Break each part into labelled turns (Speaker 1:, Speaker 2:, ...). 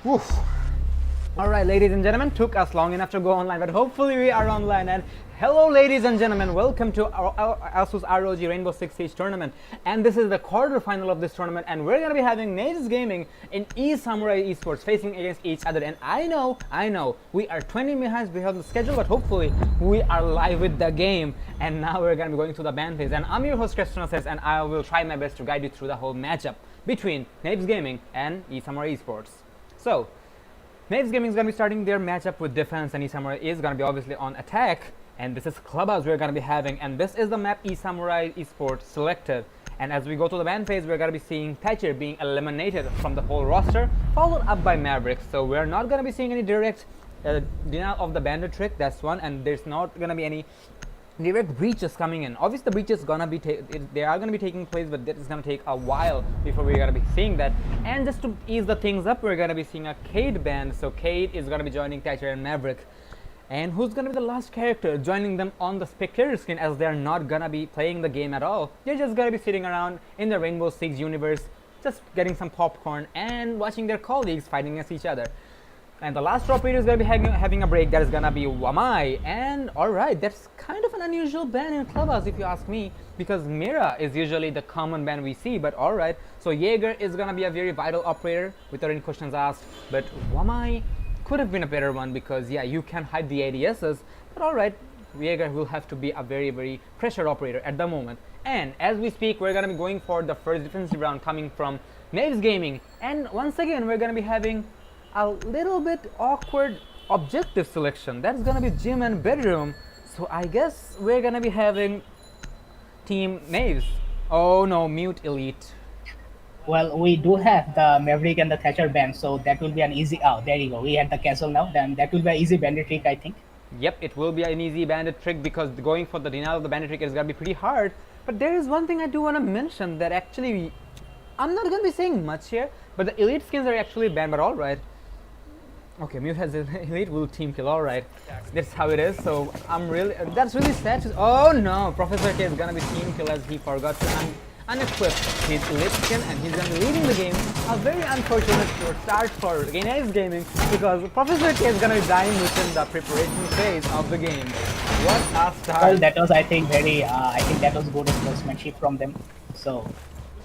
Speaker 1: Woof. Alright, ladies and gentlemen, took us long enough to go online, but hopefully we are online. And hello, ladies and gentlemen, welcome to our ASUS ROG Rainbow Six Siege tournament. And this is the quarterfinal of this tournament, and we're gonna be having Knaves Gaming in eSamurai Esports facing against each other. And I know, we are 20 minutes behind the schedule, but hopefully we are live with the game. And now we're gonna be going through the ban phase. And I'm your host, Christian says, and I will try my best to guide you through the whole matchup between Knaves Gaming and eSamurai Esports. So, Knaves Gaming is going to be starting their matchup with defense, and eSamurai is going to be obviously on attack. And this is Clubhouse we're going to be having, and this is the map eSamurai Esports selected. And as we go to the ban phase, we're going to be seeing Thatcher being eliminated from the whole roster, followed up by Maverick. So we're not going to be seeing any direct denial of the bandit trick, that's one, and there's not going to be any direct breaches coming in. Obviously the breaches gonna be they are gonna be taking place, but that is gonna take a while before we're gonna be seeing that. And just to ease the things up, we're gonna be seeing a Cade band. So Cade is gonna be joining Thatcher and Maverick. And who's gonna be the last character joining them on the spectator screen, as they're not gonna be playing the game at all. They're just gonna be sitting around in the Rainbow Six universe, just getting some popcorn and watching their colleagues fighting against each other. And the last operator is going to be having a break. That is going to be Wamai. And alright, that's kind of an unusual ban in Clubhouse if you ask me, because Mira is usually the common ban we see, but alright. So Jaeger is going to be a very vital operator without any questions asked, but Wamai could have been a better one, because yeah, you can hide the ADSs, but alright, Jaeger will have to be a very pressure operator at the moment. And as we speak, we're going to be going for the first defensive round coming from Knaves Gaming, and once again we're going to be having a little bit awkward objective selection. That's gonna be gym and bedroom. So I guess we're gonna be having team Knaves. Oh no, mute elite.
Speaker 2: Well, we do have the Maverick and the Thatcher band, so that will be an easy. Oh, there you go. We had the castle now. Then that will be an easy bandit trick, I think.
Speaker 1: Yep, it will be an easy bandit trick, because going for the denial of the bandit trick is gonna be pretty hard. But there is one thing I do want to mention, that actually I'm not gonna be saying much here, but the elite skins are actually banned. But alright. Okay, Mute has elite will team kill, alright. That's how it is, so that's really sad. Oh no, Professor K is gonna be team kill, as he forgot to unequip his elite skin, and he's gonna be leaving the game. A very unfortunate start for Knaves Gaming, because Professor K is gonna be dying within the preparation phase of the game. What a start.
Speaker 2: Well, that was, I think, I think that was good sportsmanship from them. So,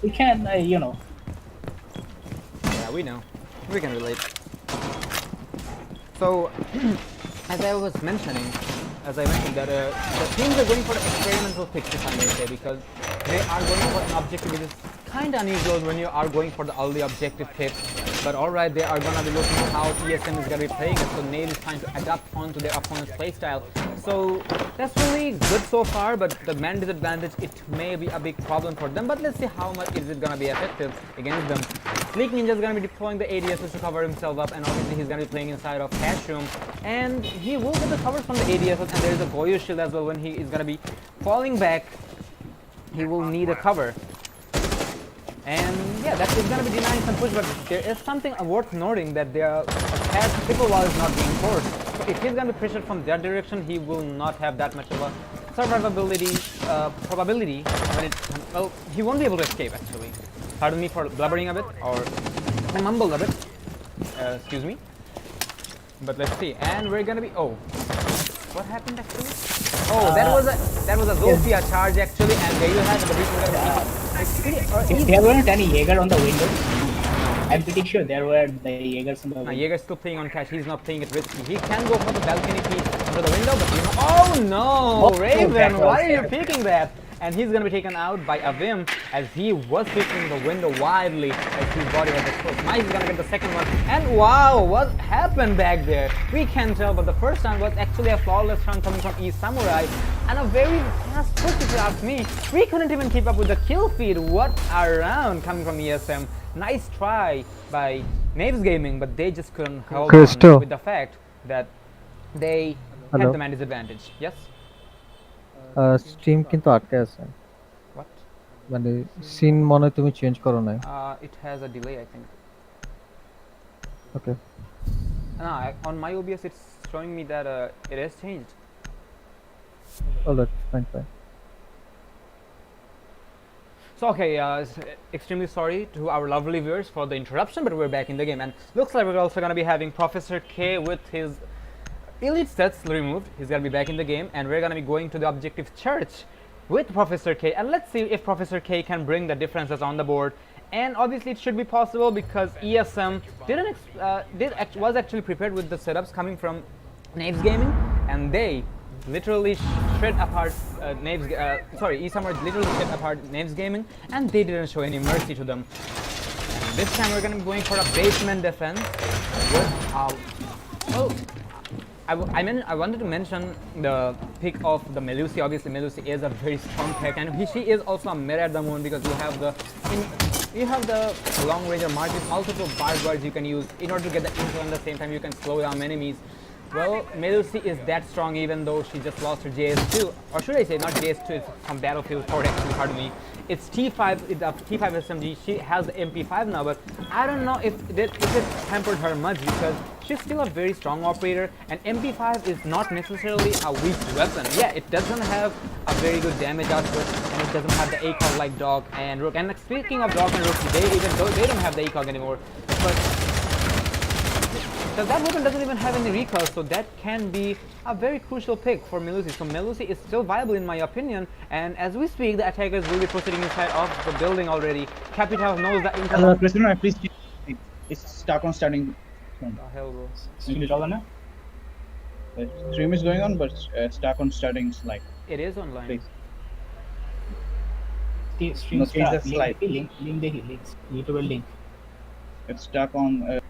Speaker 2: we can,
Speaker 1: Yeah, we know. We can relate. So, as I mentioned that the teams are going for experimental picks, if I may say, because they are going for an objective which is kind of unusual when you are going for the early objective pick. But alright, they are going to be looking how ESM is going to be playing it, so Nate is trying to adapt onto their opponent's playstyle. So that's really good so far, but the man disadvantage, it may be a big problem for them, but let's see how much is it going to be effective against them. Sleek Ninja is going to be deploying the ADSs to cover himself up, and obviously he's going to be playing inside of Cash Room, and he will get the covers from the ADSs, and there is a Goyo shield as well. When he is going to be falling back, he will need a cover. And yeah, that is going to be denying some push, but there is something worth noting, that their triple wall is not being forced. So if he's going to be pressured from that direction, he will not have that much of a survivability probability when well, he won't be able to escape actually. Pardon me for blubbering a bit, or I mumbled a bit. Excuse me. But let's see. And we're going to be what happened actually? Oh, that was a Zofia charge actually, and there you have it.
Speaker 2: If there weren't any Jaeger on the window, I'm pretty sure there were the Jaegers on the window.
Speaker 1: Jaeger's still playing on Cash. He's not playing it risky. He can go for the balcony piece under the window, but you know. Oh no, Raven! Why are you picking that? And he's gonna be taken out by Avim, as he was picking the window wildly as his body was exposed. Mike is gonna get the second one, and wow, what happened back there? We can't tell, but the first round was actually a flawless round coming from eSamurai, and a very fast push if you ask me. We couldn't even keep up with the kill feed. What a round coming from ESM. Nice try by Knaves Gaming, but they just couldn't hold on with the fact that they had the man disadvantage. Yes?
Speaker 3: Stream কিন্তু আটকে আছে
Speaker 1: What?
Speaker 3: মানে scene মনে তুমি change করো নাই
Speaker 1: It has a delay, I think.
Speaker 3: Okay.
Speaker 1: On my OBS it's showing me that it has changed.
Speaker 3: Alright, fine.
Speaker 1: So okay, extremely sorry to our lovely viewers for the interruption, but we're back in the game, and looks like we're also gonna be having Professor K with his elite stats removed. He's gonna be back in the game, and we're gonna be going to the objective church with Professor K, and let's see if Professor K can bring the differences on the board. And obviously it should be possible because ESM was actually prepared with the setups coming from Knaves Gaming, and they literally shred apart eSamurai literally shred apart Knaves Gaming, and they didn't show any mercy to them. And this time we're gonna be going for a basement defense with well, I wanted to mention the pick of the Melusi. Obviously, Melusi is a very strong pick, and she is also a mirror at the moment because you have the long range market, multiple barbed wires you can use in order to get the info, and at the same time you can slow down enemies. Well, Melusi is that strong even though she just lost her JS2, or should I say not JS2, it's from Battlefield 4 actually, pardon me. It's T5, it's a T5 SMG, she has the MP5 now, but I don't know if it hampered her much because she's still a very strong operator, and MP5 is not necessarily a weak weapon. Yeah, it doesn't have a very good damage output, and it doesn't have the ACOG like Dog and Rook. And speaking of Dog and Rook, they don't have the ACOG anymore, but that weapon doesn't even have any recoil, so that can be a very crucial pick for Melusi. So Melusi is still viable in my opinion, and as we speak, the attackers will be proceeding inside of the building already. Capital knows that intel.
Speaker 4: President, please. It's stuck on starting.
Speaker 1: What the hell, bro?
Speaker 4: The stream is going on, but stuck on starting slide.
Speaker 1: It is online.
Speaker 4: Please.
Speaker 2: Stream
Speaker 4: No, change the
Speaker 2: start.
Speaker 4: slide.
Speaker 2: Link, YouTube link.
Speaker 4: It's stuck on.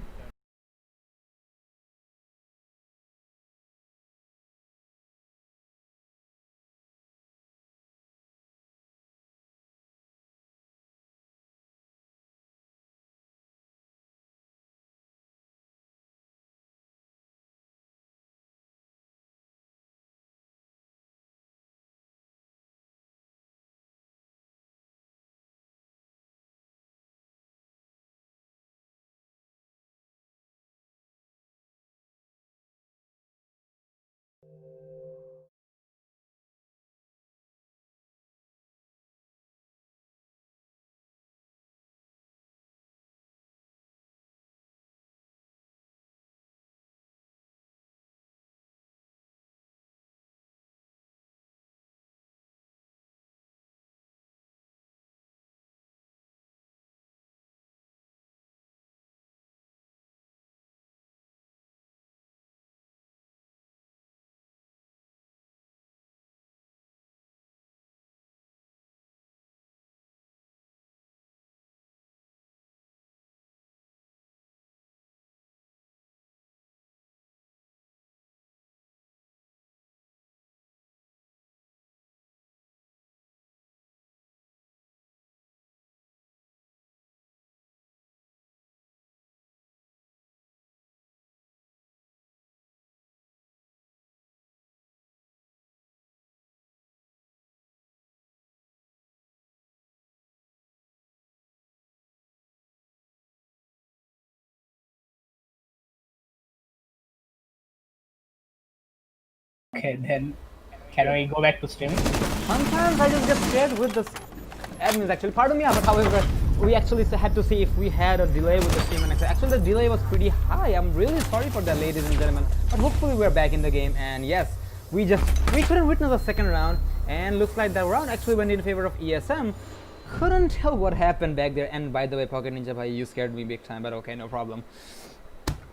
Speaker 2: Okay, then can we go back to streaming?
Speaker 1: Sometimes I just get scared with the admins actually. Pardon me, but however, we actually had to see if we had a delay with the stream, and actually the delay was pretty high. I'm really sorry for that, ladies and gentlemen. But hopefully we're back in the game, and yes, we couldn't witness the second round, and looks like the round actually went in favor of ESM. Couldn't tell what happened back there, and by the way, Pocket Ninja Bhai, you scared me big time, but okay, no problem.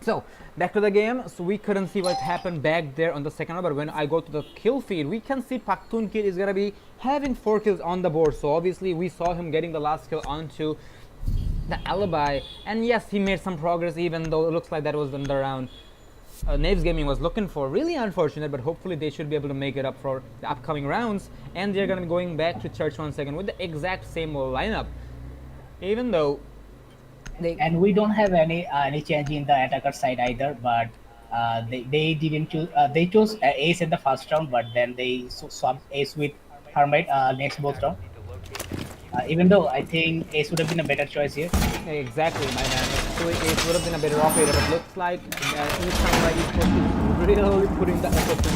Speaker 1: So, back to the game. So we couldn't see what happened back there on the second round, but when I go to the kill feed, we can see Paktun Kid is gonna be having 4 kills on the board. So obviously we saw him getting the last kill onto the alibi, and yes, he made some progress even though it looks like that was in the round Knaves Gaming was looking for. Really unfortunate, but hopefully they should be able to make it up for the upcoming rounds, and they're gonna be going back to church once again with the exact same lineup, even though
Speaker 2: And we don't have any change in the attacker side either, but they didn't choose. They chose Ace in the first round, but then they swapped Ace with Hermit next both round. Even though I think Ace would have been a better choice here.
Speaker 1: Exactly, my man. Actually, Ace would have been a better operator, but looks like eSamurai Esports is really putting the effort to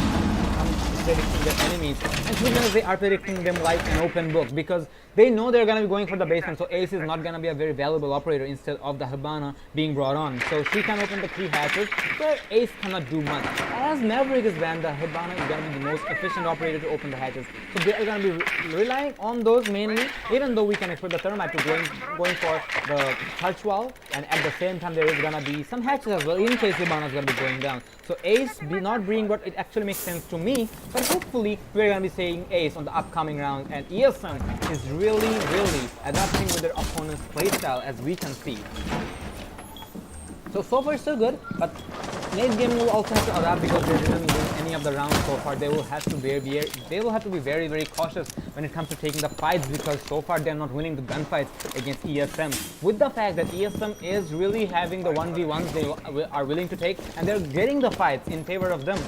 Speaker 1: predicting their enemies. And to be honest, they are predicting them like an open book because they know they're going to be going for the basement. So Ace is not going to be a very valuable operator instead of the Hibana being brought on. So she can open the 3 hatches, but Ace cannot do much. As Maverick is banned, the Hibana is going to be the most efficient operator to open the hatches. So they are going to be relying on those mainly, even though we can expect the Thermite to going for the touch wall, and at the same time there is going to be some hatches as well in case Hibana is going to be going down. So Ace be not bringing what it actually makes sense to me, but hopefully we're going to be saying Ace on the upcoming round, and ESM is really adapting with their opponent's playstyle as we can see. So far so good, but Knaves Gaming will also have to adapt because they didn't win any of the rounds so far. They will have to be very cautious when it comes to taking the fights because so far they're not winning the gunfights against ESM. With the fact that ESM is really having the 1v1s they are willing to take, and they're getting the fights in favor of them.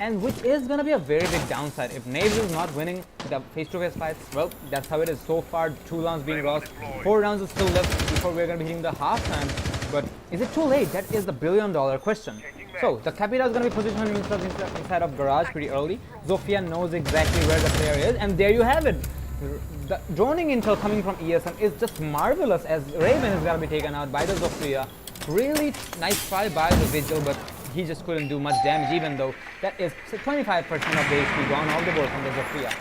Speaker 1: And which is going to be a very big downside. If Knaves is not winning the face-to-face fights, well, that's how it is. So far, 2 rounds being lost, 4 rounds is still left before we're going to be hitting the halftime. But is it too late? That is the billion-dollar question. So, the Capita is going to be positioning himself inside of Garage pretty early. Zofia knows exactly where the player is, and there you have it. The droning intel coming from ESM is just marvelous as Raven is going to be taken out by the Zofia. Really nice try by the Vigil, but he just couldn't do much damage, even though that is 25% of the HP gone off the board from the Zofia.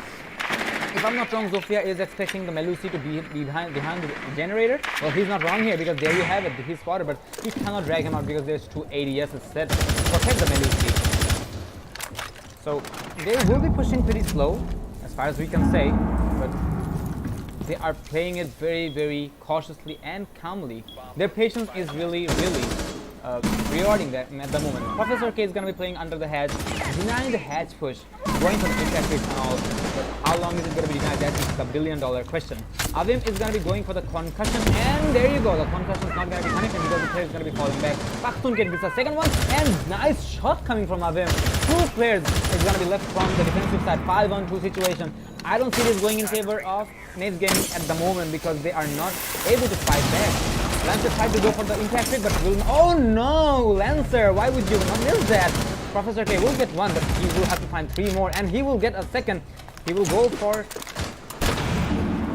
Speaker 1: If I'm not wrong, Zofia is expecting the Melusi to be behind the generator. Well, he's not wrong here because there you have it, he's spotted, but he cannot drag him out because there's 2 ADS set to protect the Melusi. So they will be pushing pretty slow, as far as we can say, but they are playing it very cautiously and calmly. Their patience is really rewarding them at the moment. Professor K is going to be playing under the hatch, denying the hatch push, going for the impact rate and all. But how long is it going to be denied? That is the billion-dollar question. Avim is going to be going for the concussion, and there you go. The concussion is not going to be connected because the player is going to be falling back. Paktun gets the second one, and nice shot coming from Avim. 2 players is going to be left from the defensive side. 5-on-2 situation. I don't see this going in favor of Knaves Gaming at the moment because they are not able to fight back. Lancer tried to go for the impact rate, but will... Oh no! Lancer, why would you not miss that? Professor K will get 1, but he will have to find 3 more, and he will get a second. He will go for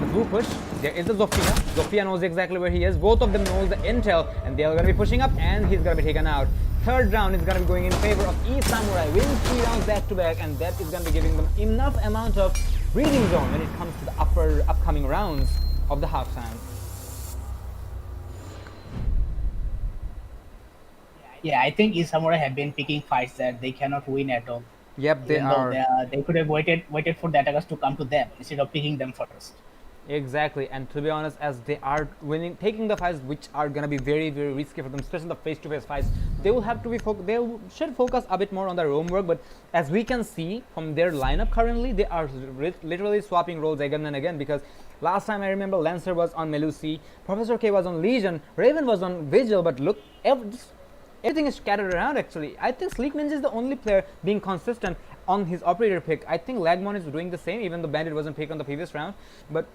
Speaker 1: the blue push. There is the Zofia. Zofia knows exactly where he is. Both of them know the intel, and they are going to be pushing up, and he's going to be taken out. 3rd round is going to be going in favor of eSamurai, winning 3 rounds back to back, and that is going to be giving them enough amount of breathing zone when it comes to the upcoming rounds of the halftime.
Speaker 2: Yeah, I think eSamurai have been picking fights that they cannot win at all.
Speaker 1: Yep, they are.
Speaker 2: They could have waited for the attackers to come to them instead of picking them first.
Speaker 1: Exactly, and to be honest, as they are taking the fights which are gonna be very risky for them, especially the face-to-face fights, they will have to be should focus a bit more on their roam work. But as we can see from their lineup currently, they are literally swapping roles again and again, because last time I remember Lancer was on Melusi, Professor K was on Legion, Raven was on Vigil, but look, everything is scattered around actually. I think Sleek Ninja is the only player being consistent on his operator pick. I think Lagmon is doing the same, even though Bandit wasn't picked on the previous round. But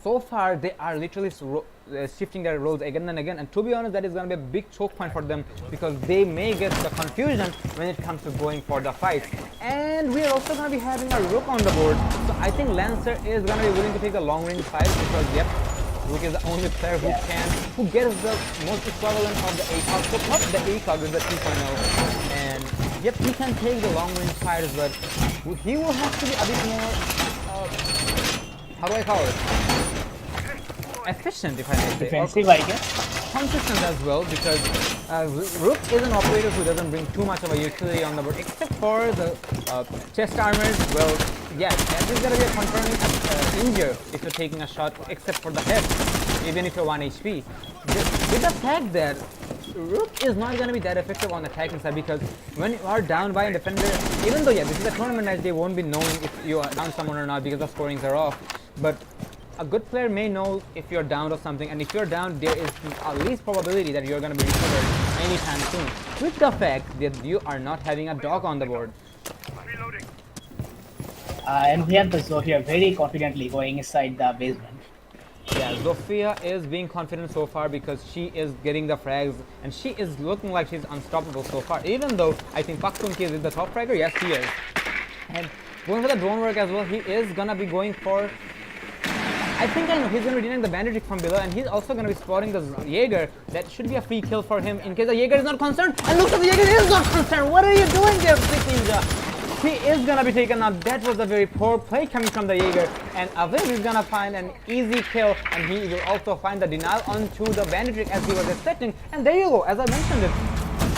Speaker 1: so far, they are literally shifting their roles again and again. And to be honest, that is going to be a big choke point for them, because they may get the confusion when it comes to going for the fights. And we are also going to be having a Rook on the board. So I think Lancer is going to be willing to take the long range fights, because yep, Rook is the only player who gets the most equivalent of the ACOG. So not the ACOG is the 2.0, and yep, he can take the long range fighters, but he will have to be a bit more, how do I call it? Efficient, if I may say.
Speaker 2: Defensive, I guess.
Speaker 1: Consistent as well, because Rook is an operator who doesn't bring too much of a utility on the board, except for the chest armors. Well, yeah, that is going to be a confirming injure if you're taking a shot, except for the head, even if you're 1 HP. With the fact that Rook is not going to be that effective on the attacking side, because when you are down by a defender, even though yeah, this is a tournament match, they won't be knowing if you are down someone or not because the scorings are off. But a good player may know if you're down or something, and if you're down, there is at least probability that you're going to be recovered anytime soon. With the fact that you are not having a dog on the board.
Speaker 2: And we have the Zofia very confidently going inside the basement.
Speaker 1: Yeah, Zofia is being confident so far because she is getting the frags, and she is looking like she's unstoppable so far. Even though I think Paktun is the top fragger, yes he is. And Going for the drone work as well. He is gonna be going for. I think I know he's gonna be denying the bandit from below, and he's also gonna be spotting the Jaeger. That should be a free kill for him in case the Jaeger is not concerned. And look at the Jaeger is not concerned. What are you doing there, Sick Ninja? He is gonna be taken out. That was a very poor play coming from the Jaeger, and Avim is gonna find an easy kill, and he will also find the denial onto the bandit as he was expecting. And there you go, as I mentioned it.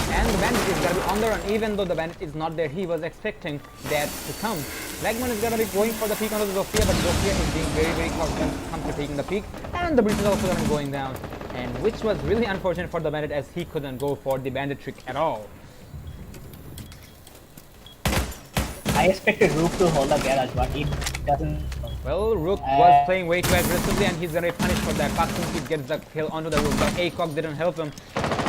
Speaker 1: And the bandit is gonna be on the run, even though the bandit is not there. He was expecting that to come. Lagman is gonna be going for the peek onto the Zofia, but Zofia is being very cautious when it comes to taking the peek. And the breach is also gonna be going down, and which was really unfortunate for the bandit as he couldn't go for the bandit trick at all.
Speaker 2: I expected Rook to hold the garage, but he doesn't.
Speaker 1: Well, Rook was playing way too aggressively, and he's gonna be punished for that. Paksun gets the kill onto the Rook, but ACOG didn't help him.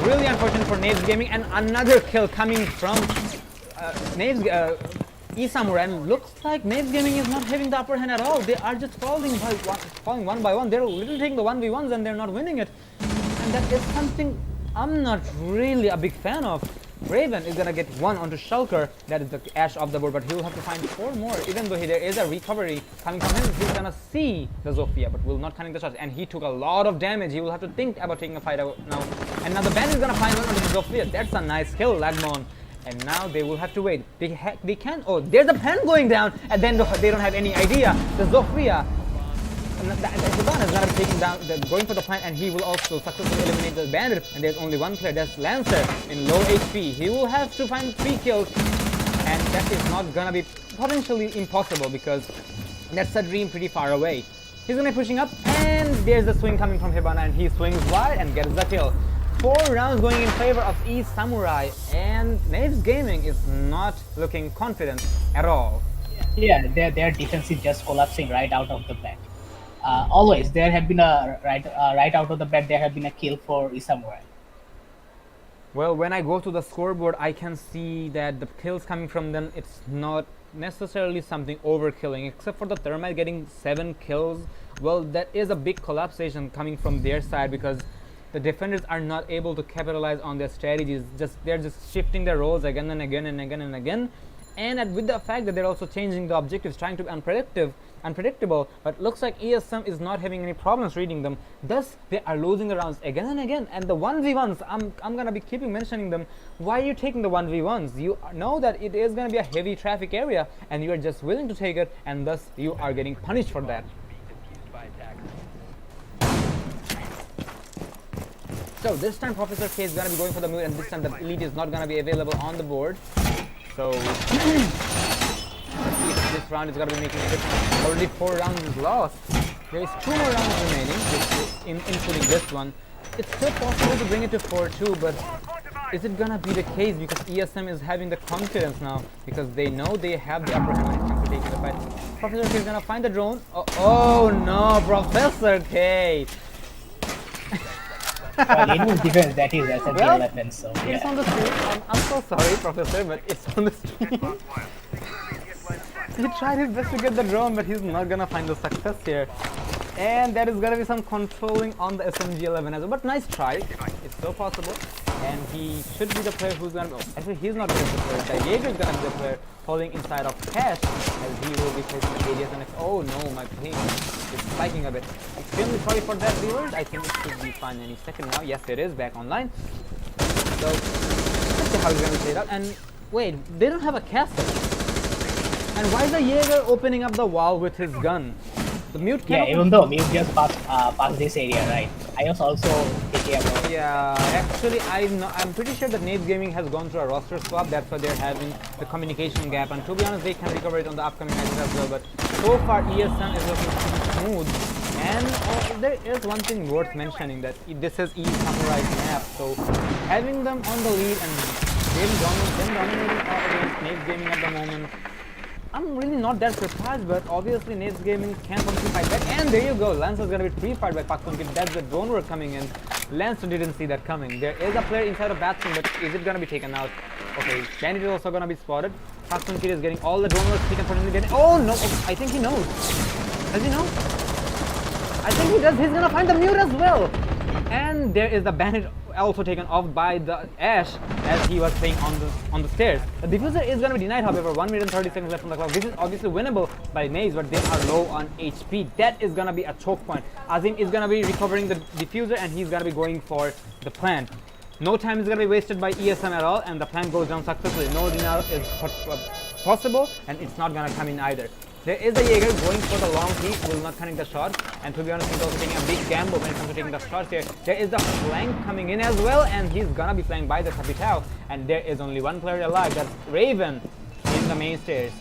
Speaker 1: Really unfortunate for Knaves Gaming, and another kill coming from eSamurai. And looks like Knaves Gaming is not having the upper hand at all. They are just falling one by one. They're literally taking the 1v1s and they're not winning it. And that is something I'm not really a big fan of. Raven is gonna get one onto Shulker, that is the Ash off the board, but he will have to find 4 more. Even though there is a recovery coming from him, he's gonna see the Zofia, but will not connect the shots. And he took a lot of damage. He will have to think about taking a fight out now. And now the band is gonna find one onto the Zofia. That's a nice kill, Lagmon. And now they will have to wait. They can. Oh, there's a pen going down, and then they don't have any idea. The Zofia. The Hiban is gonna be taking down, going for the plant, and he will also successfully eliminate the bandit. And there's only one player, that's Lancer in low HP. He will have to find 3 kills, and that is not gonna be potentially impossible because that's a dream pretty far away. He's gonna be pushing up, and there's the swing coming from Hibana, and he swings wide and gets the kill. 4 rounds going in favor of eSamurai, and Knaves Gaming is not looking confident at all.
Speaker 2: Yeah, their defense is just collapsing right out of the bat. Always there have been a right out of the bat there have been a kill for eSamurai.
Speaker 1: Well, when I go to the scoreboard, I can see that the kills coming from them, it's not necessarily something overkilling, except for the Thermite getting 7 kills. Well, that is a big collapsation coming from their side because the defenders are not able to capitalize on their strategies. They're just shifting their roles again and again and again and again. And with the fact that they're also changing the objectives, trying to be unpredictable, but looks like ESM is not having any problems reading them. Thus, they are losing the rounds again and again. And the 1v1s, I'm gonna be keeping mentioning them. Why are you taking the 1v1s? You know that it is gonna be a heavy traffic area, and you are just willing to take it, and thus you are getting punished for that. So this time Professor K is gonna be going for the move, and this time the elite is not gonna be available on the board. So this round is gonna be making a difference. Already 4 rounds is lost. There is 2 more rounds remaining, including this one. It's still possible to bring it to 4-2, but is it gonna be the case because ESM is having the confidence now because they know they have the upper hand when it comes to taking the fight. Professor K is gonna find the drone. Oh no, Professor K!
Speaker 2: Well, in his defense, that is SMG weapon, so yeah.
Speaker 1: It's on the stream. I'm so sorry, Professor, but it's on the stream. He tried his best to get the drone, but he's not gonna find the success here. And there is gonna be some controlling on the SMG-11 as well. But nice try. It's still possible. And he should be the player who's gonna go. Actually, he's not gonna be the player. The Jaeger is gonna be the player holding inside of Cash as he will be facing the ADS. And oh no, my ping is spiking a bit. Extremely sorry for that, viewers. I think it should be fine any second now. Yes, it is back online. So let's see how he's gonna play it out. And wait, they don't have a castle. And why is the Jaeger opening up the wall with his gun? The mute can
Speaker 2: even though mute just passed this area, right? I was also thinking about.
Speaker 1: Yeah, actually, I'm pretty sure that Knaves Gaming has gone through a roster swap. That's why they're having the communication gap. And to be honest, they can recover it on the upcoming matches as well. But so far, ESM is looking pretty smooth. And there is one thing worth mentioning that this is eSamurai's map. So having them on the lead and them dominating against Knaves Gaming at the moment, I'm really not that surprised, but obviously Knaves Gaming can completely fight back. And there you go, Lancer is going to be pre-fired by Paksun Kid. That's the drone work coming in. Lancer didn't see that coming. There is a player inside of Batsum, but is it going to be taken out? Okay, Bandit is also going to be spotted. Paksun Kid is getting all the drone work he can potentially get. Oh no, I think he knows. Does he know? I think he does. He's going to find the mute as well. And there is the Bandit also taken off by the Ash as he was playing on the stairs. The diffuser is gonna be denied, however. 1 minute and 30 seconds left on the clock. This is obviously winnable by Knaves, but they are low on HP. That is gonna be a choke point. Azim is gonna be recovering the diffuser and he's gonna be going for the plant. No time is gonna be wasted by ESM at all, and the plant goes down successfully. No denial is possible, and it's not gonna come in either. There is a Jaeger going for the long peak, will not connect the shot, and to be honest, he's also taking a big gamble when it comes to taking the shots here. There is the flank coming in as well, and he's gonna be flanked by the Capitao, and there is only one player alive, that's Raven in the main stairs.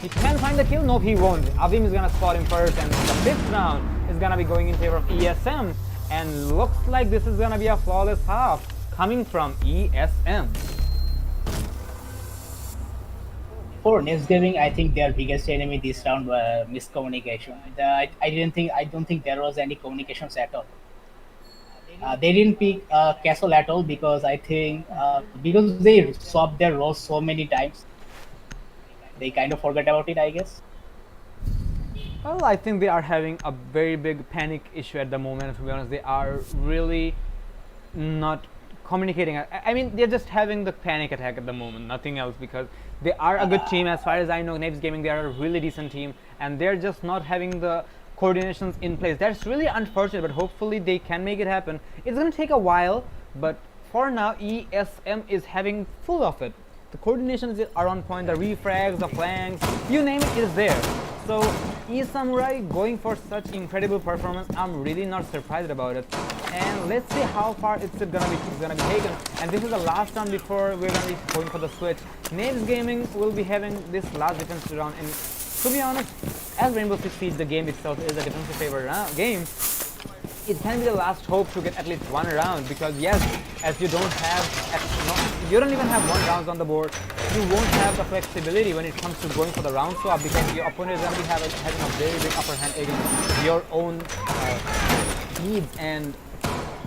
Speaker 1: He can find the kill? Nope, he won't. Avim is gonna spot him first, and the 5th round is gonna be going in favor of ESM, and looks like this is gonna be a flawless half coming from ESM.
Speaker 2: For Knaves Gaming, I think their biggest enemy this round was miscommunication. I don't think there was any communications at all. They didn't pick Castle at all because I think because they swapped their roles so many times, they kind of forgot about it, I guess.
Speaker 1: Well, I think they are having a very big panic issue at the moment. To be honest, they are really not communicating. I mean, they're just having the panic attack at the moment, nothing else, because they are a good team. As far as I know, Knaves Gaming, they are a really decent team, and they're just not having the coordinations in place. That's really unfortunate, but hopefully they can make it happen. It's going to take a while, but for now, ESM is having full of it. The coordinations are on point, the refrags, the flanks, you name it is there. So eSamurai going for such incredible performance, I'm really not surprised about it. And let's see how far it's gonna be taken. And this is the last round before we're gonna be going for the switch. Knaves Gaming will be having this last defensive round, and to be honest, as Rainbow Six Siege, the game itself is a defensive favored game. It can be the last hope to get at least one round, because yes, as you don't even have 1 round on the board, you won't have the flexibility when it comes to going for the round swap, because your opponent is going to be having a very big upper hand against your own needs and,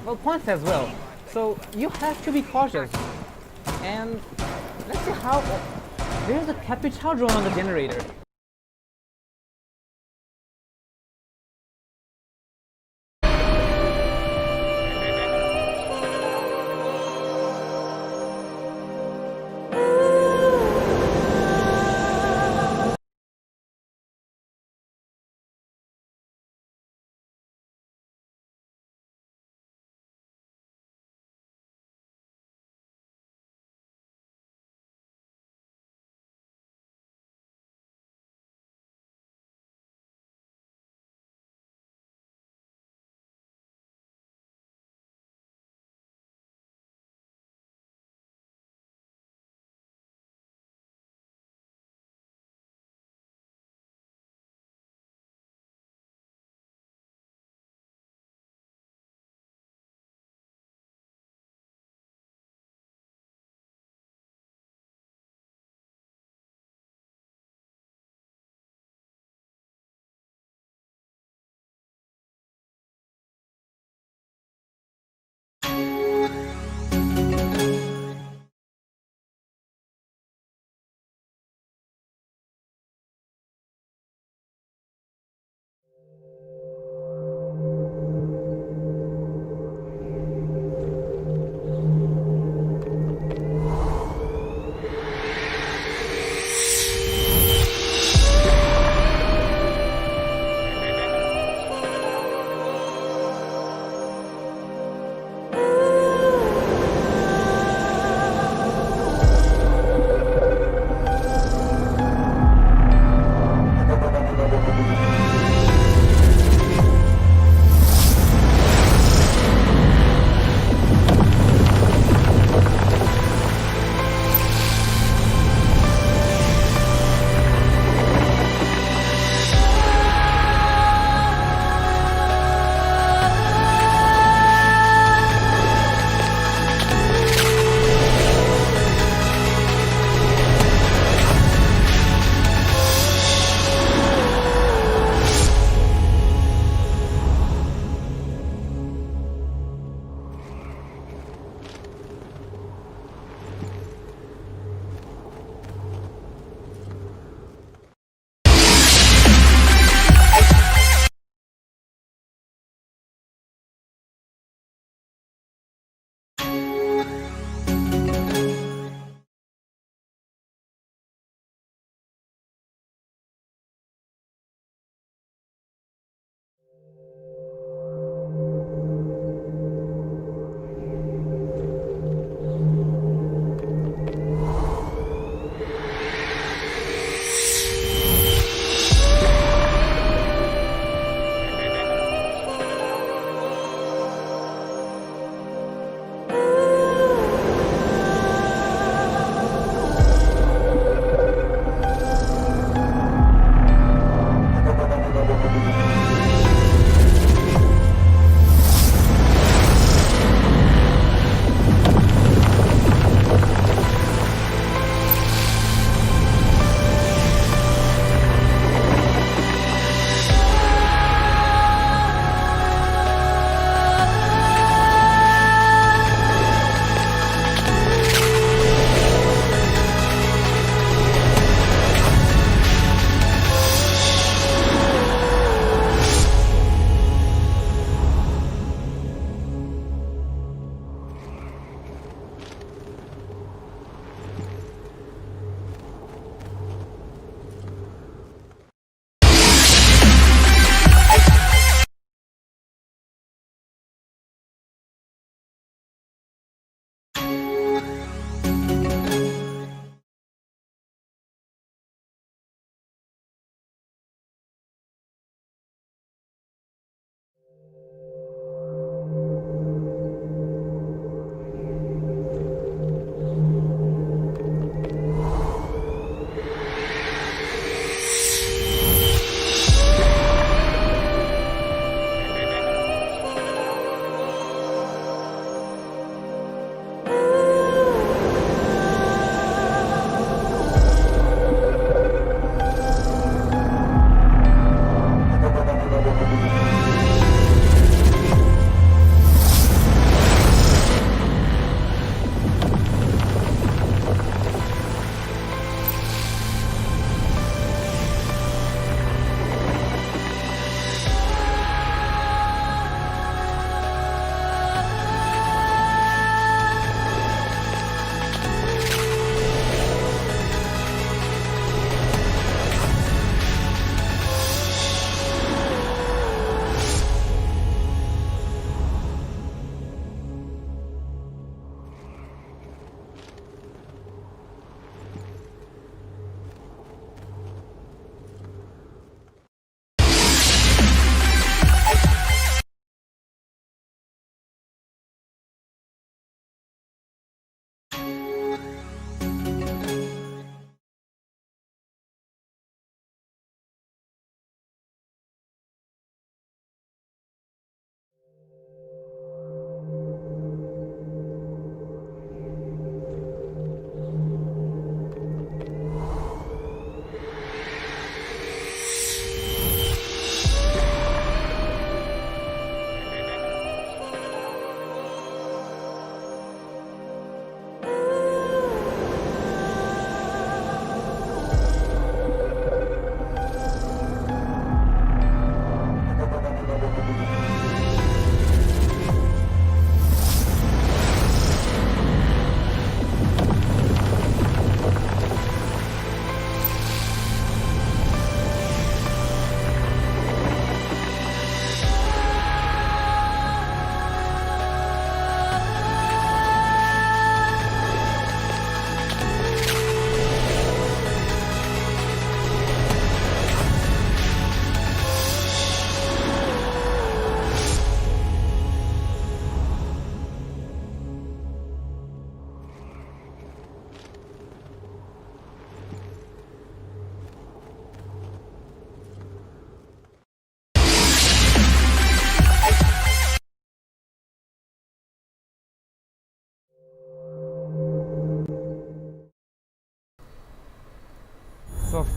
Speaker 1: well, points as well. So you have to be cautious. And let's see how. There's a Capital drone on the generator.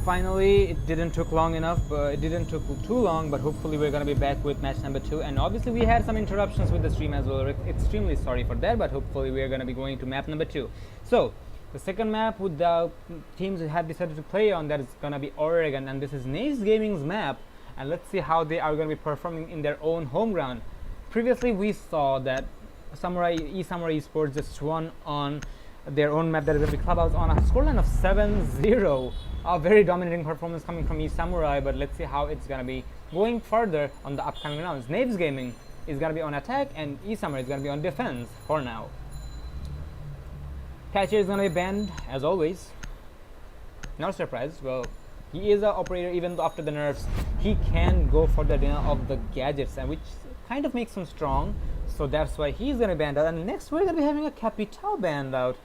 Speaker 1: Finally, it didn't took long enough, but it didn't took too long, but hopefully we're gonna be back with match number 2. And obviously we had some interruptions with the stream as well. We're extremely sorry for that, but hopefully we're gonna be going to map number 2. So the second map with the teams that have decided to play on, that is gonna be Oregon, and this is Knaves Gaming's map, and let's see how they are gonna be performing in their own home ground. Previously we saw that eSamurai Esports just won on their own map, that is going to be Clubhouse, on a scoreline of 7-0. A very dominating performance coming from eSamurai, but let's see how it's going to be going further on the upcoming rounds. Knaves Gaming is going to be on attack and eSamurai is going to be on defense for now. Catcher is going to be banned as always. Not surprised. Well, he is an operator, even though after the nerfs he can go for the dinner of the gadgets, and which kind of makes him strong. So that's why he's going to be banned out. And next we're going to be having a Capital banned out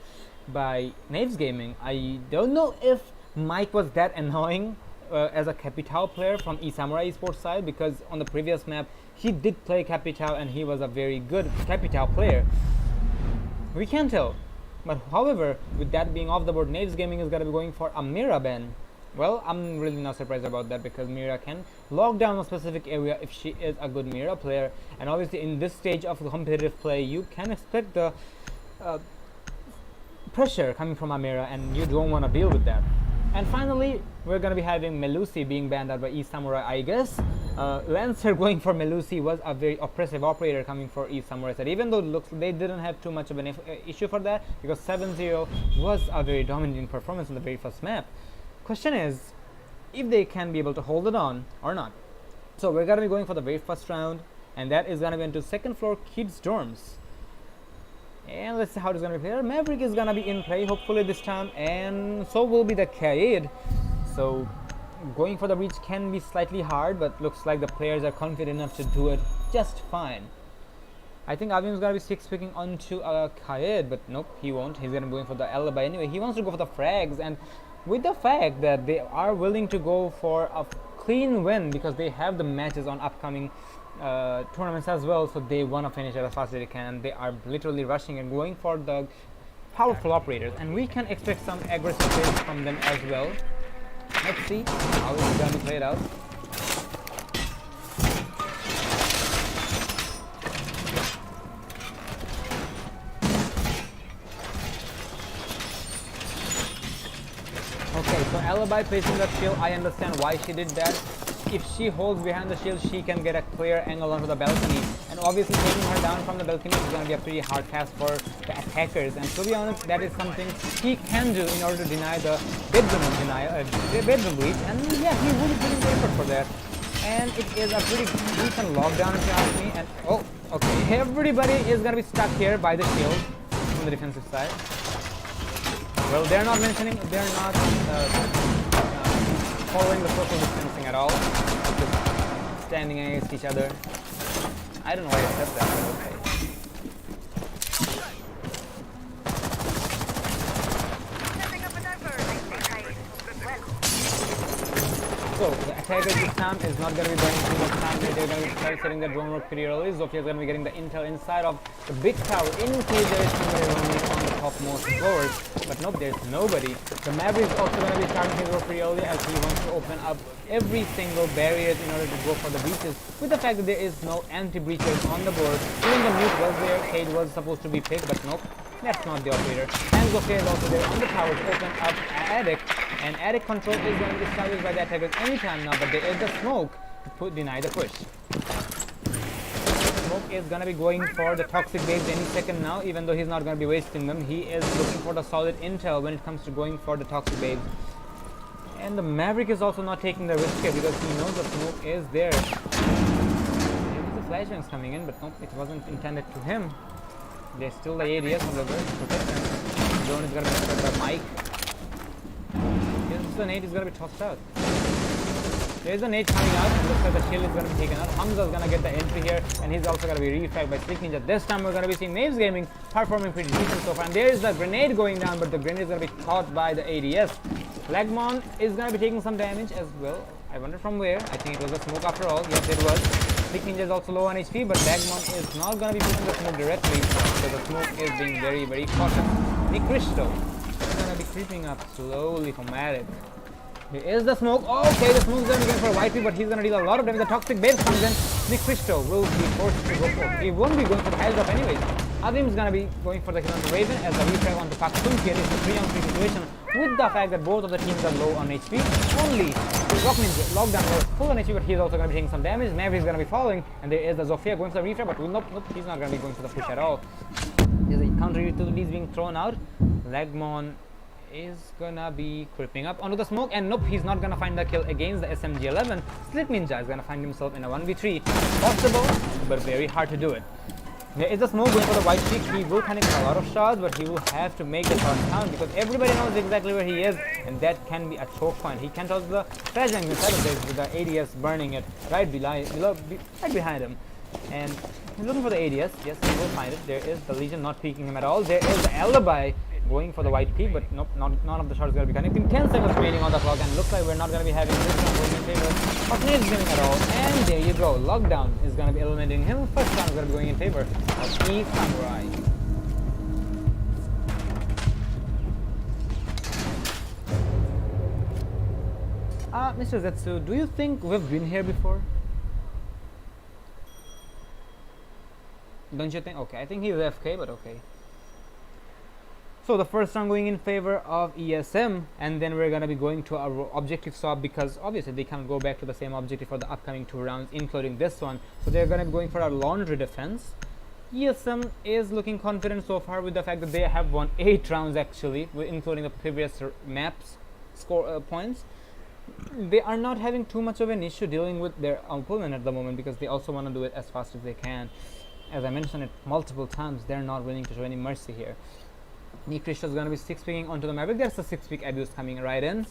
Speaker 1: by Knaves Gaming. I don't know if Mike was that annoying as a Capital player from eSamurai Esports side, because on the previous map he did play Capital and he was a very good Capital player. We can't tell. But however, with that being off the board, Knaves Gaming is going to be going for a Mira ban. Well, I'm really not surprised about that, because Mira can lock down a specific area if she is a good Mira player, and obviously in this stage of competitive play you can expect the pressure coming from a Mira, and you don't want to deal with that. And finally, we're going to be having Melusi being banned out by eSamurai, I guess. Lancer going for Melusi was a very oppressive operator coming for eSamurai side, even though it looks they didn't have too much of an issue for that, because 7-0 was a very dominating performance in the very first map. Question is if they can be able to hold it on or not. So we're going to be going for the very first round, and that is going to be into second floor kids dorms, and let's see how it's going to be played. Maverick is going to be in play hopefully this time, and so will be the Kaid. So going for the breach can be slightly hard, but looks like the players are confident enough to do it just fine. I think Avim is going to be six picking onto Kaid, but nope, he won't. He's going to be going for the alibi anyway. He wants to go for the frags, and with the fact that they are willing to go for a clean win because they have the matches on upcoming tournaments as well, so they want to finish as fast as they can. They are literally rushing and going for the powerful operators, and we can expect some aggressive plays from them as well. Let's see how it's going to be played out. Okay, so alibi placing that shield, I understand why she did that. If she holds behind the shield, she can get a clear angle onto the balcony, and obviously taking her down from the balcony is going to be a pretty hard task for the attackers, and to be honest, that is something he can do in order to deny the bedroom breach, and yeah, he would put in the effort for that, and it is a pretty decent lockdown if you ask me. And oh, okay, everybody is going to be stuck here by the shield from the defensive side. Well, they're not following the social distancing at all, just standing against each other. I don't know why I said that, but okay. So, the attackers this time is not going to be burning too much time. They're going to be setting the drone work pretty early. Zofia is going to be getting the intel inside of the big tower in case there is somebody roaming on the topmost floors. But nope, there's nobody. The Maverick is also going to be starting his work pretty early, as he wants to open up every single barrier in order to go for the breaches, with the fact that there is no anti-breachers on the board. Even the mute was there, Cade was supposed to be picked, but nope, that's not the operator. And Zofia is also there on the tower to open up Attic, and Attic control is going to be established by the attackers anytime now, but there is the smoke to deny the push. Smoke is going to be going for the toxic babes any second now, even though he's not going to be wasting them. He is looking for the solid intel when it comes to going for the toxic babes. And the Maverick is also not taking the risk here because he knows the smoke is there. Maybe the flashbangs coming in, but nope, it wasn't intended to him. There's still the ADS on the verge to protect him. The drone is going to be protected by Mike. Here's the nade is going to be tossed out. There's a nade coming out, and looks like the shield is going to be taken out. Hamza is going to get the entry here, and he's also going to be refragged by Slick Ninja. This time we're going to be seeing Knaves Gaming performing pretty decent so far. And there is the grenade going down, but the grenade is going to be caught by the ADS. Lagmon is going to be taking some damage as well. I wonder from where. I think it was a smoke after all. Yes, it was. Slick Ninja is also low on HP, but Lagmon is not going to be pushing the smoke directly, so the smoke is being very, very cautious. Nick Cristo is going to be creeping up slowly from Attic. Here is the smoke. Okay, the smoke's gonna be going for a white P, but he's gonna deal a lot of damage. The toxic base comes in. Nick Cristo will be forced to go for. He won't be going for the heads up anyways. Avim's gonna be going for the kill on the Raven as the refrag on the Paktunki. It is a 3-on-3 situation with the fact that both of the teams are low on HP. Only Rock Ninja Lockdown was full on HP, but he's also gonna be taking some damage. Maverick's gonna be falling, and there is the Zofia going for the refrag, but nope, he's not gonna be going for the push at all. There's a counter utilities being thrown out. Lagmon is gonna be creeping up onto the smoke, and nope, he's not gonna find the kill against the SMG-11. Slit Ninja is gonna find himself in a 1v3. Possible, but very hard to do it. There is a smoke going for the white peak. He will connect a lot of shots, but he will have to make the shots count because everybody knows exactly where he is, and that can be a choke point. He can toss the flashbang inside of this with the ADS burning it right behind him. And he's looking for the ADS. Yes, he will find it. There is the Legion not peeking him at all. There is the Alibi going for the white peak, but nope, none of the shots are going to be connecting. 10 seconds remaining on the clock, and looks like we're not going to be having this round going in favor of Knaves Gaming at all. And there you go. Lockdown is going to be eliminating him. First round is going to be going in favor of eSamurai. Mr. Zetsu, do you think we've been here before? Don't you think? Okay, I think he's FK, but okay. So the first round going in favor of ESM, and then we're going to be going to our objective swap because obviously they can't go back to the same objective for the upcoming 2 rounds, including this one. So they're going to be going for our laundry defense. ESM is looking confident so far with the fact that they have won 8 rounds actually, including the previous maps score points. They are not having too much of an issue dealing with their opponent at the moment because they also want to do it as fast as they can. As I mentioned it multiple times, they're not willing to show any mercy here. Nick Cristo is going to be 6-picking onto the Maverick. There's a 6-pick abuse coming right in.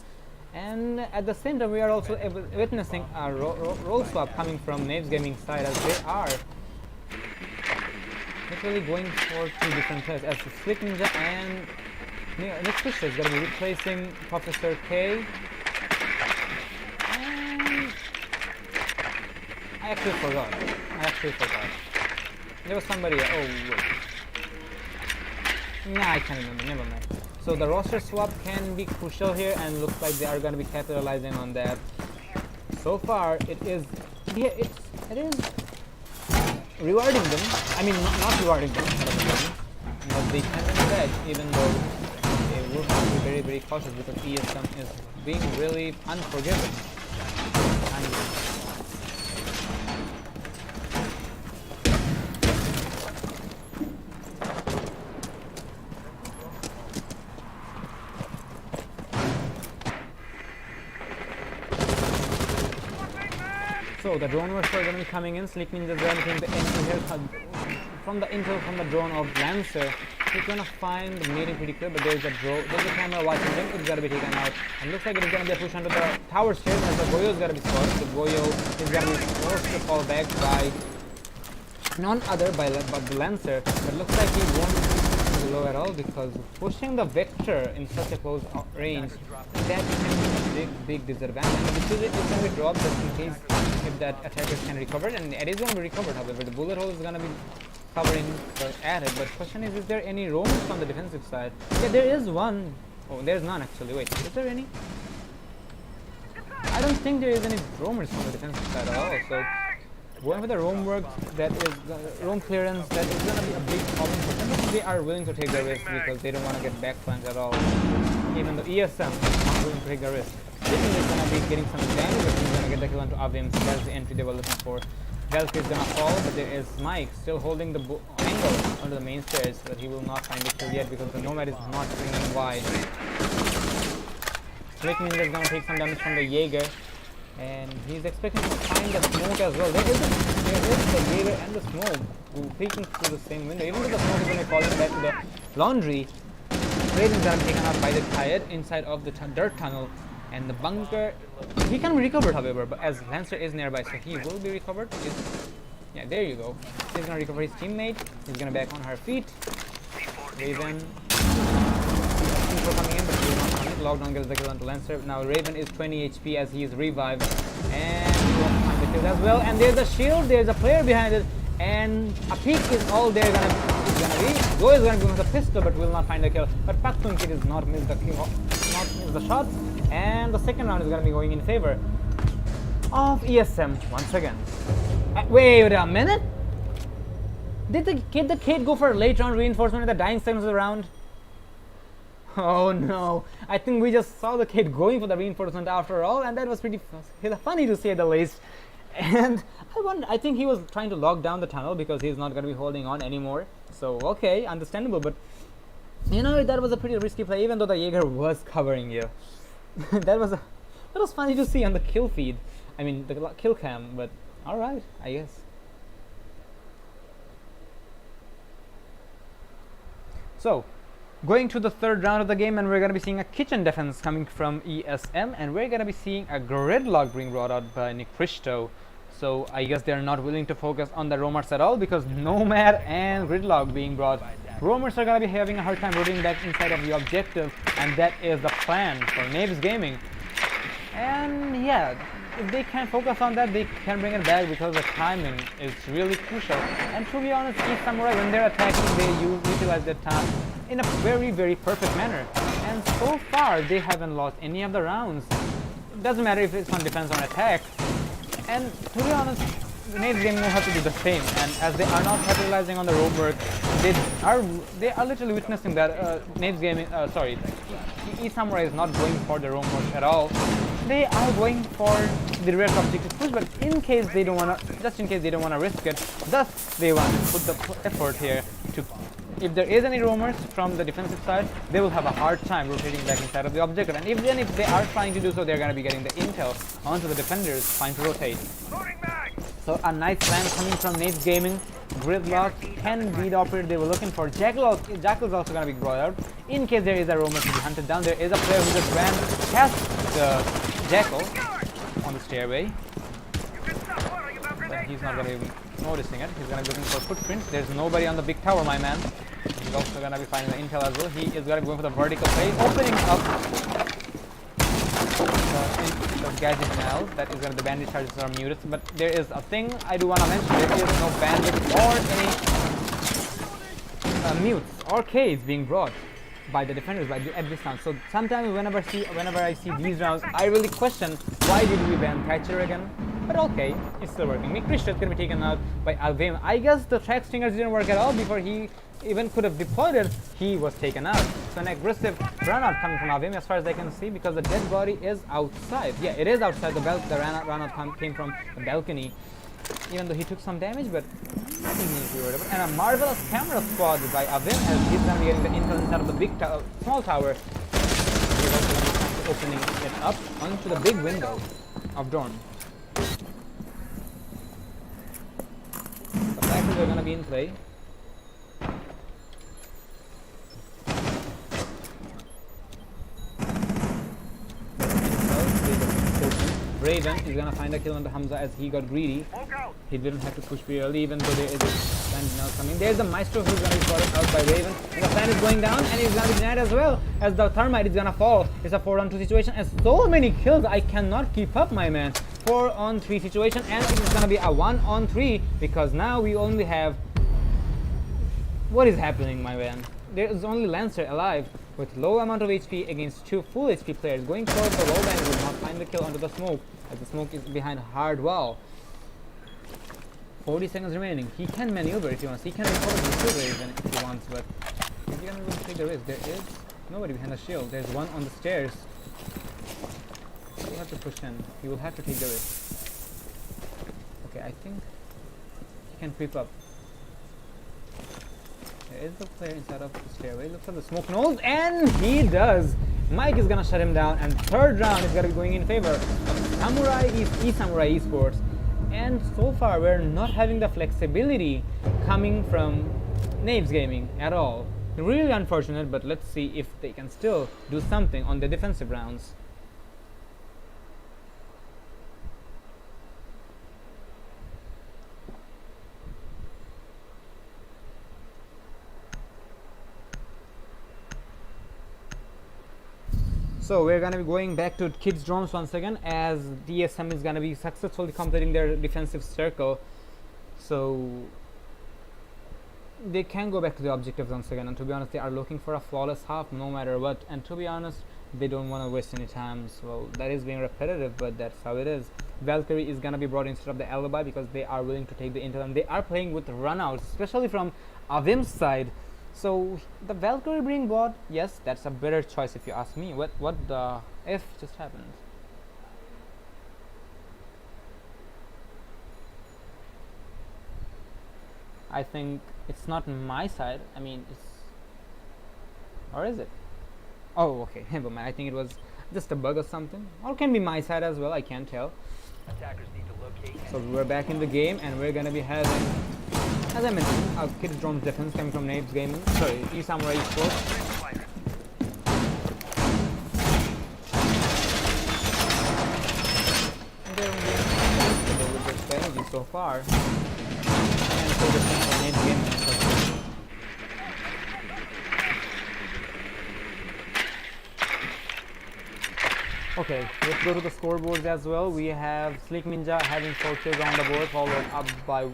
Speaker 1: And at the same time, we are also witnessing a role swap coming from Knaves Gaming side as they are literally going for 2 different players as the Slick Ninja and Nick Cristo is going to be replacing Professor K. And I actually forgot. There was somebody. Oh, wait. Nah, I can't remember. Never mind. So the roster swap can be crucial here, and looks like they are going to be capitalizing on that. So far, it is rewarding them. I mean, not rewarding them, but they can win the edge, even though they will have to be very, very cautious because ESM is being really unforgiving. So the drone rush are going to be coming in. Slick Ninja is going to take the entry here from the intel from the drone of Lancer. He's going to find the meeting pretty clear, but there's a camera watching him. It's got to be taken out. And looks like it is going to be a push onto the tower stairs as the Goyo is going to be scored. The Goyo is going to be forced to fall back by none other but the Lancer. But looks like he won't be low at all because pushing the Vector in such a close range, that can be a big disadvantage. And because it is going to be dropped just in case if that attacker can recover, and it is going to be recovered. However, the bullet hole is going to be covering the added. But question is there any roamers on the defensive side? Yeah, there is one. Oh, there's none actually. Wait, is there any? I don't think there is any roamers on the defensive side at all. So going for the roam work, that is roam clearance, that is going to be a big problem for them. But they are willing to take the risk because they don't want to get backflanked at all. Even though ESM is not willing to take the risk. This is going to be getting some damage, but he's going to get the kill onto Avim. So that's the entry they were looking for. Valkyrie is going to fall, but there is Mike still holding the angle onto the main stairs, but he will not find the kill yet because the Nomad is not swinging wide. Slick Ninja is going to take some damage from the Jaeger, and he's expecting to find the smoke as well. There is the Jaeger and the smoke peeking through the same window. Even though the smoke is going to be falling back to the laundry, Raven is going to be taken out by the Tired inside of the dirt tunnel. And the bunker, he can be recovered however, but as Lancer is nearby, so he will be recovered. Yeah, there you go. He's gonna recover his teammate. He's gonna back on her feet. Raven for coming in, but he will not come in. Lockdown gets the kill onto Lancer. Now Raven is 20 HP as he is revived. And he won't find the kill as well. And there's a shield, there's a player behind it. And a peek is all there gonna be. Go is gonna be with a pistol, but will not find the kill. But Paktunki does not miss the kill, not miss the shot. and the second round is going to be going in favor of ESM once again. Wait a minute. Did the kid go for a late round reinforcement in the dying seconds of the round? Oh no, I think we just saw the kid going for the reinforcement after all, and that was pretty funny to say the least. And I think he was trying to lock down the tunnel because he's not going to be holding on anymore. So okay, understandable, but you know, that was a pretty risky play, even though the Jaeger was covering you. that was funny to see on the kill feed. I mean, the kill cam, but alright, I guess. So, going to the third round of the game, and we're going to be seeing a kitchen defense coming from ESM, and we're going to be seeing a gridlock being brought out by Nick Christo. So I guess they're not willing to focus on the roamers at all, because Nomad and gridlock being brought. Roamers are going to be having a hard time rotating back inside of the objective, and that is the plan for Knaves Gaming. And yeah, if they can focus on that, they can bring it back, because the timing is really crucial. And to be honest, eSamurai, when they're attacking, they utilize their time in a very, very perfect manner. And so far, they haven't lost any of the rounds. It doesn't matter if it's on defense or attack. And to be honest, the Knaves Gaming will have to do the same. And as they are not capitalizing on the rope work, they are literally witnessing that Knaves Gaming, eSamurai is not going for the roam work at all. They are going for the direct objective push, but in case they don't want to, just in case they don't want to risk it, thus they want to put the effort here to. If there is any roamers from the defensive side, they will have a hard time rotating back inside of the objective. And if they are trying to do so, they're going to be getting the intel onto the defenders trying to rotate. So a nice plan coming from Knaves Gaming. Gridlock can be the operator they were looking for. Jackal is also going to be brought out in case there is a roamer to be hunted down. There is a player who just ran past the Jackal on the stairway, but he's not going to be noticing it. He's going to be looking for footprints. There's nobody on the big tower, my man. He's also going to be finding the intel as well. He is going to be going for the vertical play, opening up the gadget now. That is going to, the bandit charges are muted, but there is a thing I do want to mention. There is no bandit or any mutes or Ks being brought by the defenders at this time. So sometimes whenever I see these rounds, I really question why did we ban Thatcher again. But okay, it's still working. Mikrish is going to be taken out by Alvim. I guess the track stingers didn't work at all before he even could have deployed it. He was taken out. So an aggressive run out coming from Alvim as far as I can see, because the dead body is outside. Yeah, it is outside. The run out came from the balcony. Even though he took some damage, but nothing needs to be worried about. And a marvelous camera spot by Avim, as he's going to be getting the intel inside of the big small tower. He's also going to be opening it up onto the big window of Dawn. The flashes are going to be in play. Raven is gonna find a kill on the Hamza as he got greedy. He didn't have to push very early, even though there is a plan now coming. There's the Maestro who's gonna be brought out by Raven. And the plan is going down, and he's gonna be denied as well, as the Thermite is gonna fall. It's a 4-on-2 situation, and so many kills, I cannot keep up, my man. 4-on-3 situation, and it is gonna be a 1-on-3, because now we only have... What is happening, my man? There is only Lancer alive with low amount of HP against 2 full HP players. Going towards the low band will not find the kill under the smoke, as the smoke is behind a hard wall. 40 seconds remaining. He can maneuver if he wants. He can recover the silver even if he wants, but is he gonna take the risk? There is nobody behind the shield. There's one on the stairs. He will have to push in. He will have to take the risk. Okay, I think he can creep up. There is the player inside of the stairway. Looks at the smoke nose, and he does. Mike is gonna shut him down, and third round is gonna be going in favor of eSamurai Esports. And so far, we're not having the flexibility coming from Knaves Gaming at all. Really unfortunate, but let's see if they can still do something on the defensive rounds. So we're gonna be going back to kids' drones once again, as DSM is gonna be successfully completing their defensive circle. So they can go back to the objectives once again, and to be honest, they are looking for a flawless half no matter what. And to be honest, They don't want to waste any time. Well, that is being repetitive, but that's how it is. Valkyrie is gonna be brought instead of the alibi because they are willing to take the intel, and they are playing with runouts, especially from Avim's side. So the Valkyrie being bought, yes, that's a better choice if you ask me. What the F just happened? I think it's not my side. I mean, it's, or is it? Oh, okay. Never mind. I think it was just a bug or something, or it can be my side as well. I can't tell. So we're back in the game, and we're gonna be having, as I mentioned, a Kids Drone's defense coming from Knaves Gaming. Sorry, eSamurai Esports. And they're doing with their strategy so far. And so the thing from Knaves Gaming. Okay, let's go to the scoreboards as well. We have Sleek Ninja having 4 kills on the board, followed up by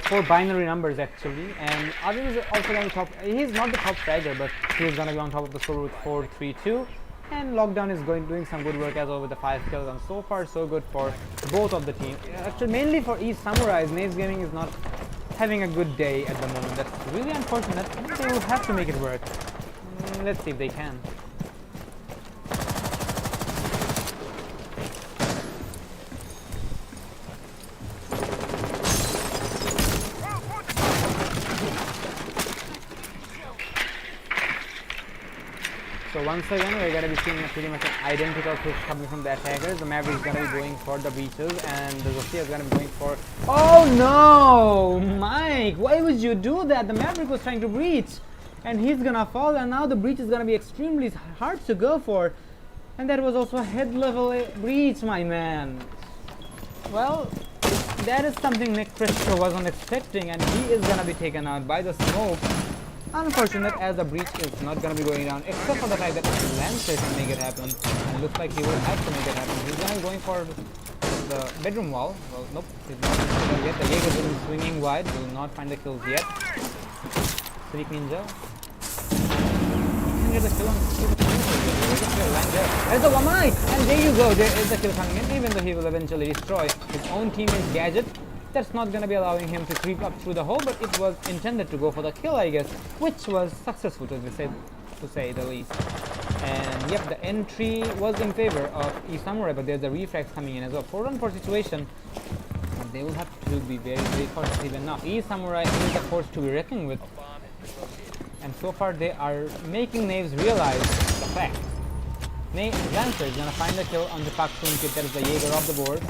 Speaker 1: 4 binary numbers actually. And Avim is also going to top. He's not the top fragger, but he's going to be on top of the score with 4-3-2. And Lockdown is doing some good work as well with the 5 kills, and so far so good for both of the teams. Actually, mainly for eSamurai. Knaves Gaming is not having a good day at the moment. That's really unfortunate. They will have to make it work. Let's see if they can. So once again, we're going to be seeing a pretty much an identical push coming from the attackers. The Maverick is going to be going for the breaches, and the Zofia is going to be going for... Oh no! Mike, why would you do that? The Maverick was trying to breach, and he's going to fall, and now the breach is going to be extremely hard to go for. And that was also a head level breach, my man. Well, that is something Nick Christo wasn't expecting, and he is going to be taken out by the smoke. Unfortunate, as the breach is not going to be going down, except for the fact that Lancer can make it happen. And it looks like he will have to make it happen. He's going to be going for the bedroom wall. Well, nope, he's not going to yet. The Jaeger will be swinging wide. Will not find the kills yet. Sleek Ninja. Can get the kill on there's the one eye! And there you go, there is the kill coming in, even though he will eventually destroy his own teammate's gadget. That's not going to be allowing him to creep up through the hole, but it was intended to go for the kill, I guess, which was successful to say the least. And yep, the entry was in favor of eSamurai, but there's the refrags coming in as well. 4-on-4 situation, they will have to be very, very cautious even now. eSamurai is a force to be reckoned with, and so far they are making Knaves realize the fact. Lancer is going to find the kill on the Paksun kit. That is the Jaeger off the board.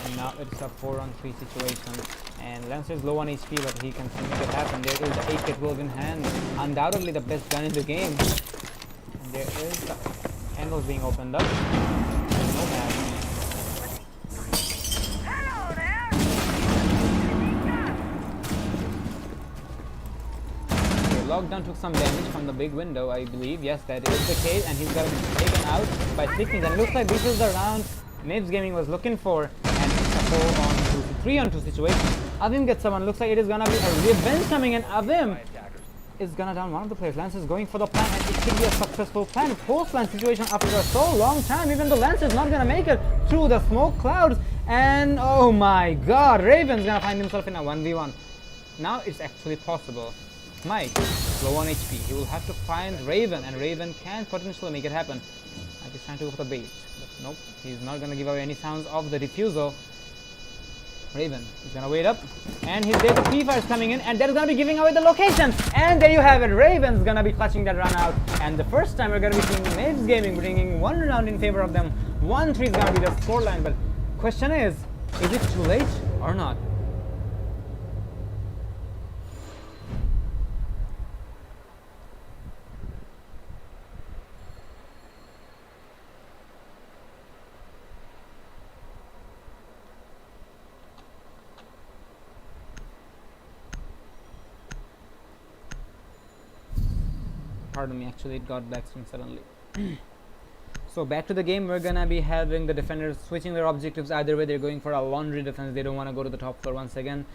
Speaker 1: And now it's a 4-on-3 situation. And Lancer is low on HP, but he can make it happen. There is the 8-kit wolf in hand. Undoubtedly the best gun in the game. And there is the angles being opened up. No match. Lockdown took some damage from the big window, I believe. Yes, that is the case, and he's going to be taken out by Sleekness. And it looks like this is the round Knaves Gaming was looking for, and it's a 4-on-2, 3-on-2 situation. Avim gets someone. Looks like it is going to be a revenge coming in. Avim is going to down one of the players. Lance is going for the plan, and it could be a successful plan. Post-plan situation after so long time. Even though Lance is not going to make it through the smoke clouds. And oh my god, Raven's going to find himself in a 1v1. Now it's actually possible. Mike, low on HP. He will have to find Raven, and Raven can potentially make it happen. Mike is trying to go for the bait, but nope, he's not going to give away any sounds of the defusal. Raven is going to wait up, and there's the P-Fire is coming in, and that is going to be giving away the location. And there you have it, Raven's going to be clutching that run out. And the first time we're going to be seeing Knaves Gaming bringing one round in favor of them. 1-3 is going to be the scoreline, but question is it too late or not? Pardon me, actually it got backstream suddenly. So back to the game, we're gonna be having the defenders switching their objectives. Either way, they're going for a laundry defense. They don't want to go to the top floor once again.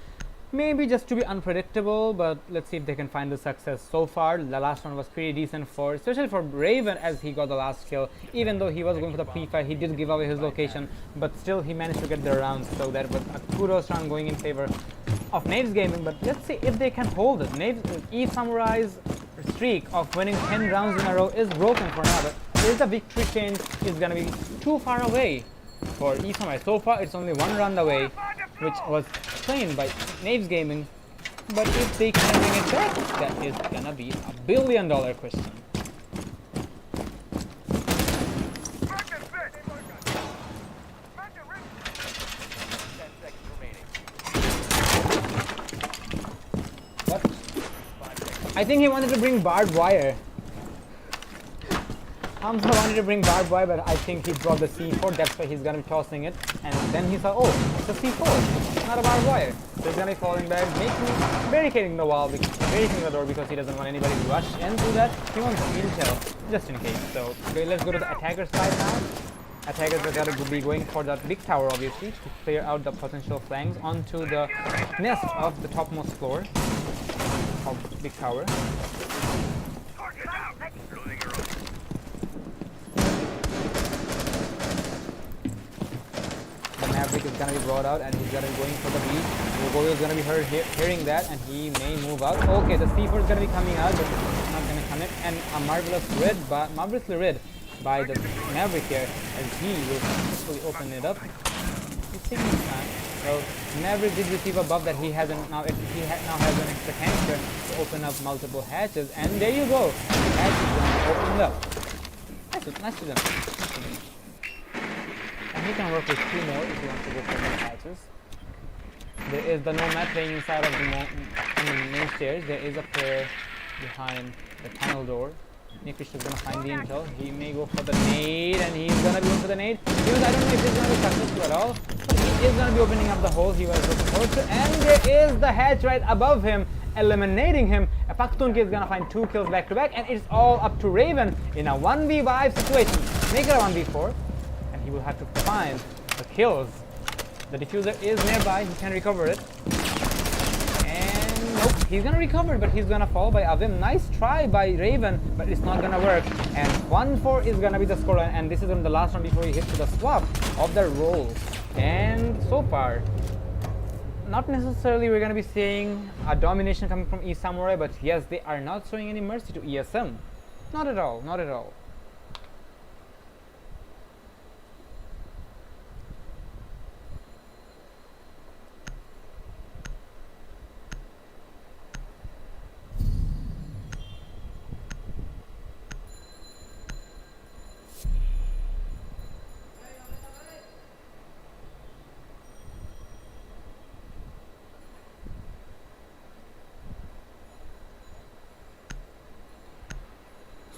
Speaker 1: maybe just to be unpredictable, but let's see if they can find the success. So far the last round was pretty decent for, especially for Raven, as he got the last kill. Even though he was going for the pre-fight, he did give away his location, but still he managed to get the round, so that was a kudos round going in favor of Knaves Gaming. But let's see if they can hold it. eSamurai's streak of winning 10 rounds in a row is broken for now, but is the victory chain is gonna be too far away for eSamurai. So far it's only one round away, which was claimed by Knaves Gaming. But if they can bring it back, that is gonna be $1 billion question. What? I think he wanted to bring barbed wire. Hamza wanted to bring barbed wire, but I think he brought the C4, that's why he's gonna be tossing it. And then he saw, oh, it's a C4, not a barbed wire. So he's gonna be falling back, barricading the wall, barricading the door because he doesn't want anybody to rush into that. He wants intel, just in case. So okay, let's go to the attacker side now. Attackers are gonna be going for that big tower, obviously, to clear out the potential flanks onto the nest of the topmost floor of big tower. Maverick is gonna be brought out and he's gonna be going for the B. Rogoyo is gonna be hearing that and he may move out. Okay, the C4 is gonna be coming out, but it's not gonna connect. And a marvelously read by the Maverick here, as he will successfully open it up. He's taking his time. So Maverick did receive a buff that he now has an extra canister to open up multiple hatches, and there you go. The hatch is opened up. Nice to them. And he can work with 2 more if he wants to go for more hatches. There is the nomad playing inside of the main stairs. There is a player behind the tunnel door. Nikish is gonna find the intel. He may go for the nade, and he's gonna be going for the nade. Because I don't know if this is gonna be successful at all. But he is gonna be opening up the hole he was supposed to. And there is the hatch right above him, eliminating him. Pakhtunki is gonna find 2 kills back to back, and it's all up to Raven in a 1v5 situation. Make it a 1v4. He will have to find the kills. The diffuser is nearby, he can recover it. And nope, he's gonna recover it, but he's gonna fall by Avim. Nice try by Raven, but it's not gonna work. And 1-4 is gonna be the scoreline, and this is on the last one before he hits to the swap of the roll. And so far, not necessarily we're gonna be seeing a domination coming from eSamurai, but yes, they are not showing any mercy to ESM. Not at all, not at all.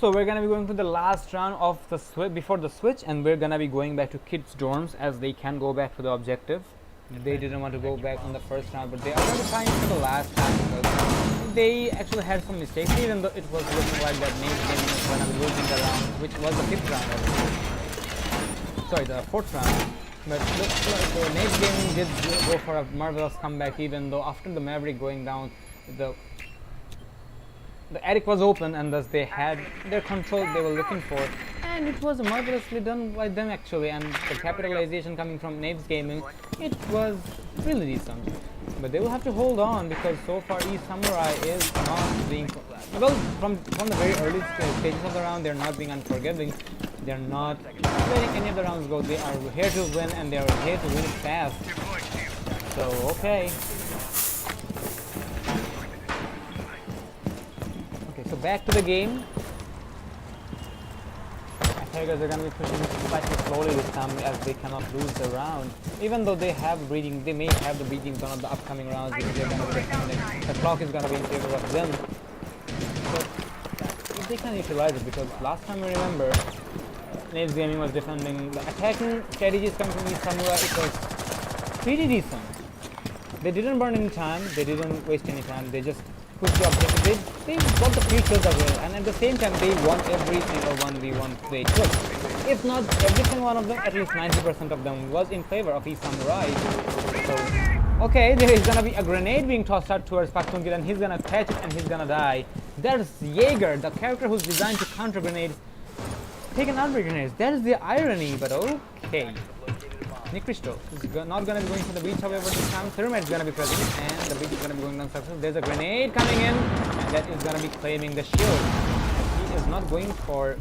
Speaker 1: So we're gonna be going to the last round of the before the switch, and we're gonna be going back to kids' dorms as they can go back to the objective. They didn't want to go back on the first round, but they are going to try for the last time because they actually had some mistakes, even though it was looking like that Knaves Gaming was gonna be losing the round, which was the 5th round. Sorry, the 4th round. But looks like Knaves Gaming did go for a marvelous comeback, even though after the Maverick going down, the attic was open, and thus they had their control they were looking for, and it was marvelously done by them actually. And the capitalization coming from Knaves Gaming, it was really decent. But they will have to hold on because so far eSamurai is not being well from the very early stages of the round. They're not being unforgiving. They're not letting any of the rounds go. They are here to win, and they are here to win it fast. So okay. So back to the game. Attackers are going to be pushing slightly slowly this time as they cannot lose the round. Even though they have breeding, they may have the breeding zone of the upcoming rounds because they're going to be defending. The clock is going to be in favor of them. But if they can utilize it, because last time we remember, Knaves Gaming was defending the attacking strategies coming from eSamurai. It was pretty decent. They didn't burn any time, they didn't waste any time, they just pushed the objective. They got the free kills as well, and at the same time they won every single 1v1 they took. If not every single one of them, at least 90% of them was in favor of eSamurai. So Okay, there is gonna be a grenade being tossed out towards Pakhtunkil, and he's gonna catch it and he's gonna die. There's Jaeger, the character who's designed to counter grenades, taken out by grenades. That is the irony, but okay. Nikristo is not gonna be going for the breach, however, this time. Thermite is gonna be present, and the breach is gonna be going down successful. There's a grenade coming in, and that is gonna be claiming the shield. He is not going for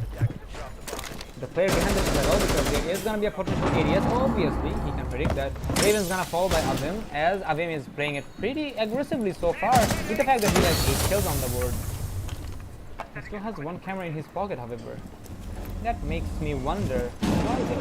Speaker 1: the player behind the shield at all, because there is gonna be a potential ADS. Obviously, he can predict that. Raven's gonna fall by Avim, as Avim is playing it pretty aggressively so far, with the fact that he has 8 kills on the board. He still has 1 camera in his pocket, however. That makes me wonder, why is it?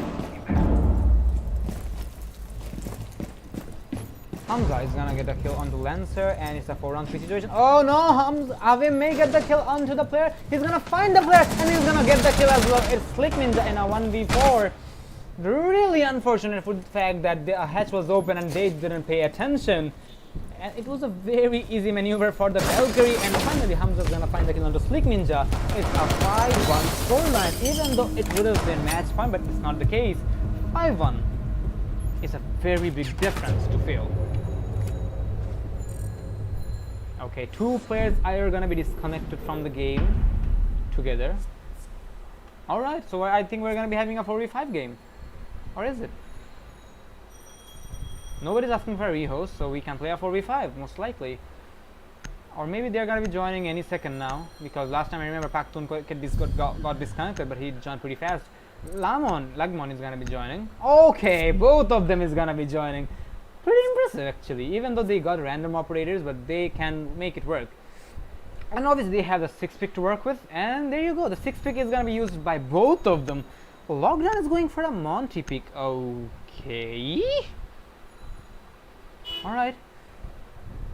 Speaker 1: Hamza is gonna get a kill onto Lancer, and it's a 4-on-3 situation. Oh no, Avim may get the kill onto the player. He's gonna find the player, and he's gonna get the kill as well. It's Slick Ninja in a 1v4. Really unfortunate for the fact that the hatch was open and they didn't pay attention. And it was a very easy maneuver for the Valkyrie, and finally Hamza's gonna find the kill onto Slick Ninja. It's a 5-1 scoreline, even though it would have been match point, but it's not the case. 5-1 is a very big difference to feel. Okay, 2 players are gonna be disconnected from the game together. Alright, so I think we're gonna be having a 4v5 game. Or is it? Nobody's asking for a rehost, so we can play a 4v5, most likely. Or maybe they're gonna be joining any second now, because last time I remember Pakhtun got disconnected, but he joined pretty fast. Lagmon is gonna be joining. Okay, both of them is gonna be joining. Pretty impressive actually, even though they got random operators, but they can make it work. And obviously they have the 6 pick to work with, and there you go, the 6 pick is gonna be used by both of them. Lockdown is going for a Monty pick. Okay. Alright.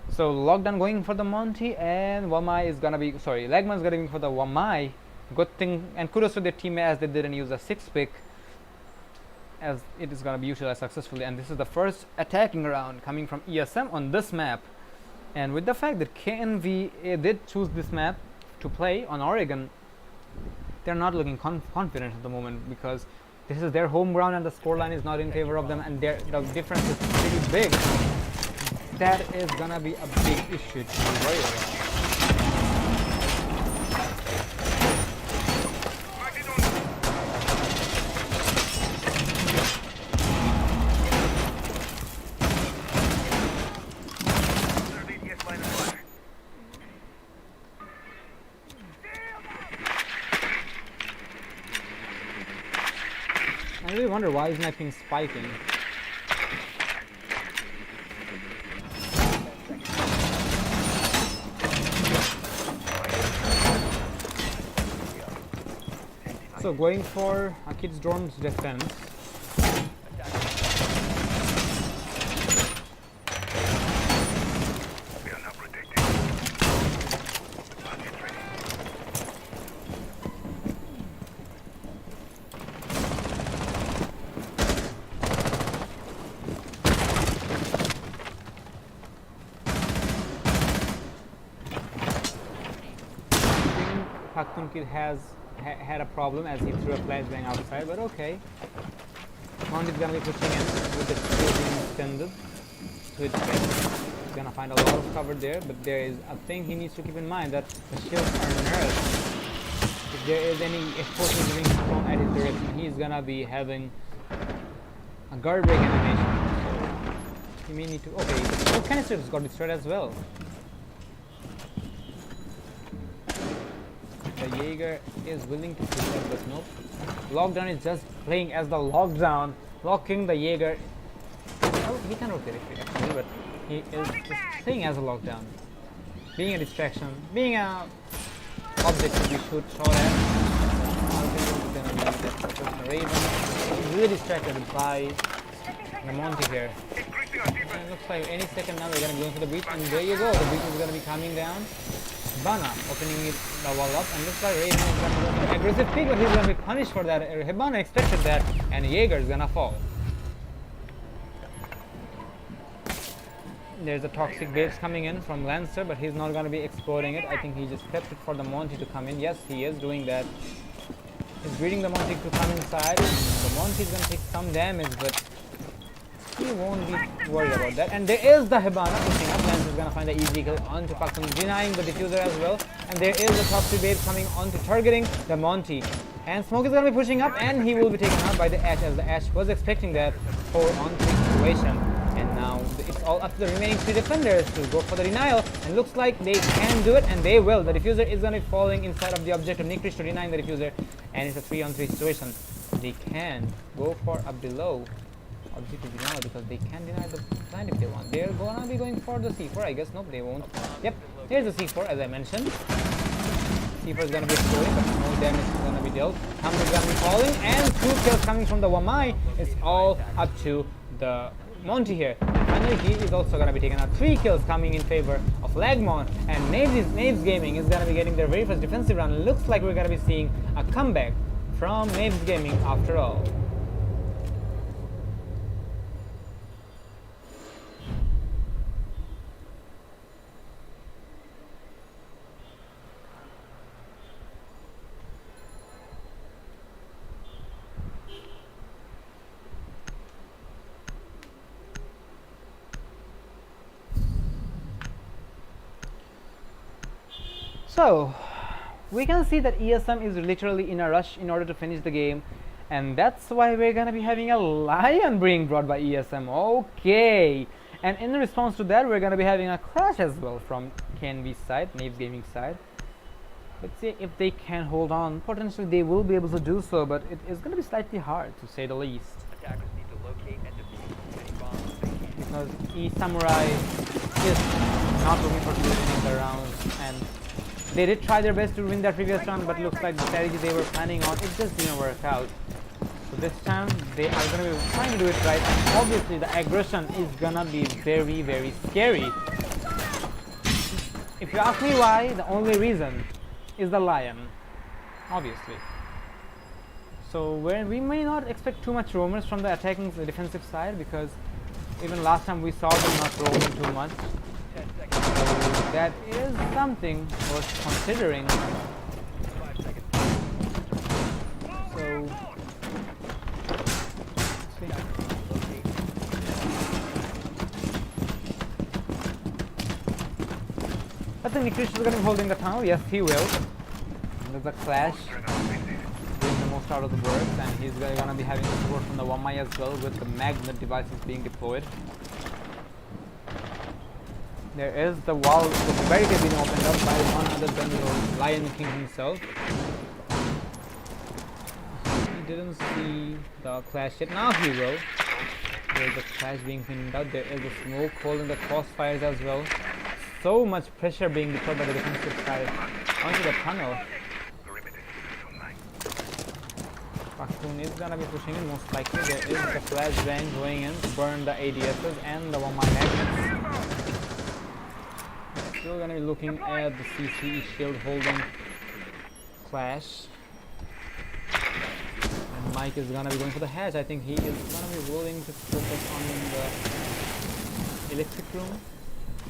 Speaker 1: So Lockdown going for the Monty, and Wamai is gonna be Lagman is gonna be for the Wamai. Good thing, and kudos to their team as they didn't use a 6 pick, as it is gonna be utilized successfully. And this is the first attacking round coming from ESM on this map. And with the fact that KNV did choose this map to play on Oregon, they're not looking confident at the moment, because this is their home ground and the scoreline is not in favor of them, and the difference is pretty big. That is gonna be a big issue to worry about. I really wonder why is my ping spiking. So going for Akid's drone's defense. Pakhtunkil has had a problem as he threw a flashbang outside, but okay. Mount is gonna be pushing in with the shield being extended to its base. He's gonna find a lot of cover there, but there is a thing he needs to keep in mind, that the shields are nerfed. If there is any explosive being thrown at his direction, he's gonna be having a guard break animation. So he may need to. Okay, the canisters got destroyed as well. The Jaeger is willing to push up, but nope. Lockdown is just playing as the Lockdown, locking the Jaeger. Oh, he can rotate it actually, but he is just playing as a Lockdown. Being a distraction, being a object to be shot at. Raven is really distracted by the Monty here. And it looks like any second now they're going to be going for the breach, and there you go, the breach is going to be coming down. Hibana opening the wall up, and looks like Raven is going to go for an aggressive pick, but he's going to be punished for that. Hibana expected that, and Jaeger is going to fall. There's a toxic waves coming in from Lancer, but he's not going to be exploding it. I think he just kept it for the Monty to come in. Yes, he is doing that. He's greeting the Monty to come inside. The Monty is going to take some damage, but he won't be worried about that. And there is the Hibana pushing up. Lance is gonna find the easy kill onto Pakun, denying the diffuser as well. And there is the top 3 babe coming onto targeting the Monty. And Smoke is gonna be pushing up, and he will be taken out by the Ashe, as the Ashe was expecting that 4-on-3 situation. And now it's all up to the remaining 3 defenders to go for the denial, and looks like they can do it, and they will. The diffuser is gonna be falling inside of the objective. Nikrish to denying the diffuser, and it's a 3-on-3 situation. They can go for a below objective denial because they can deny the plant if they want. They're gonna be going for the C4, I guess. Nope, they won't. Yep, here's the C4 as I mentioned. C4 is gonna be exploding, but no damage is gonna be dealt. Hammer is gonna be falling, and 2 kills coming from the Wamai. It's all up to the Monty here. And finally, he is also gonna be taking out 3 kills coming in favor of Lagmon. And Knaves Gaming is gonna be getting their very first defensive round. It looks like we're gonna be seeing a comeback from Knaves Gaming after all. So, we can see that ESM is literally in a rush in order to finish the game, and that's why we're gonna be having a lion being brought by ESM. Okay, and in response to that, we're gonna be having a crash as well from KNV's side, Knaves Gaming side. Let's see if they can hold on. Potentially, they will be able to do so, but it is gonna be slightly hard to say the least.
Speaker 5: Attackers need to locate and defuse any bombs.
Speaker 1: Because eSamurai is not looking for losing the rounds, and they did try their best to win their previous round, but looks like the strategy they were planning on, it just didn't work out. So this time they are going to be trying to do it right, and obviously the aggression is gonna be very, very scary. If you ask me why, the only reason is the lion, obviously. So we may not expect too much roamers from the attacking the defensive side, because even last time we saw them not roaming too much. So that is something worth considering. So I think Nikrish is going to be holding the tunnel. Yes, he will. There's a clash, doing the most out of the works, and he's going to be having the support from the Wamai as well, with the magnet devices being deployed. There is the wall, the barricade being opened up by none other than the Lion King himself. He didn't see the clash yet. Now he will. There is a clash being pinned out. There is a smoke holding the crossfires as well. So much pressure being deployed by the defensive side onto the tunnel. Pakun is gonna be pushing in most likely. There is the flashbang going in to burn the ADSs and the Wamai magnets. Still gonna be looking at the CCE shield holding clash. And Mike is gonna be going for the hatch. I think he is gonna be willing to focus on the electric room.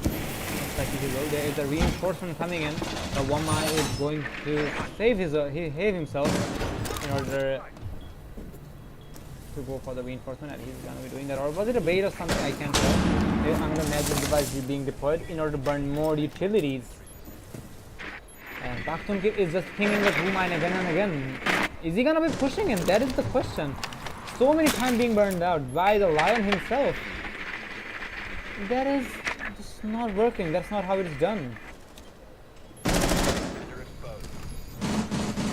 Speaker 1: Looks like he will. There is a reinforcement coming in. The Wamai is going to save himself in order to go for the reinforcement, and he's gonna be doing that. Or was it a bait or something? I can't tell. Another magnet device is being deployed in order to burn more utilities. And Pakun is just pinging the 2 mine again and again. Is he gonna be pushing in? That is the question. So many times being burned out by the Lion himself. That is just not working. That's not how it is done.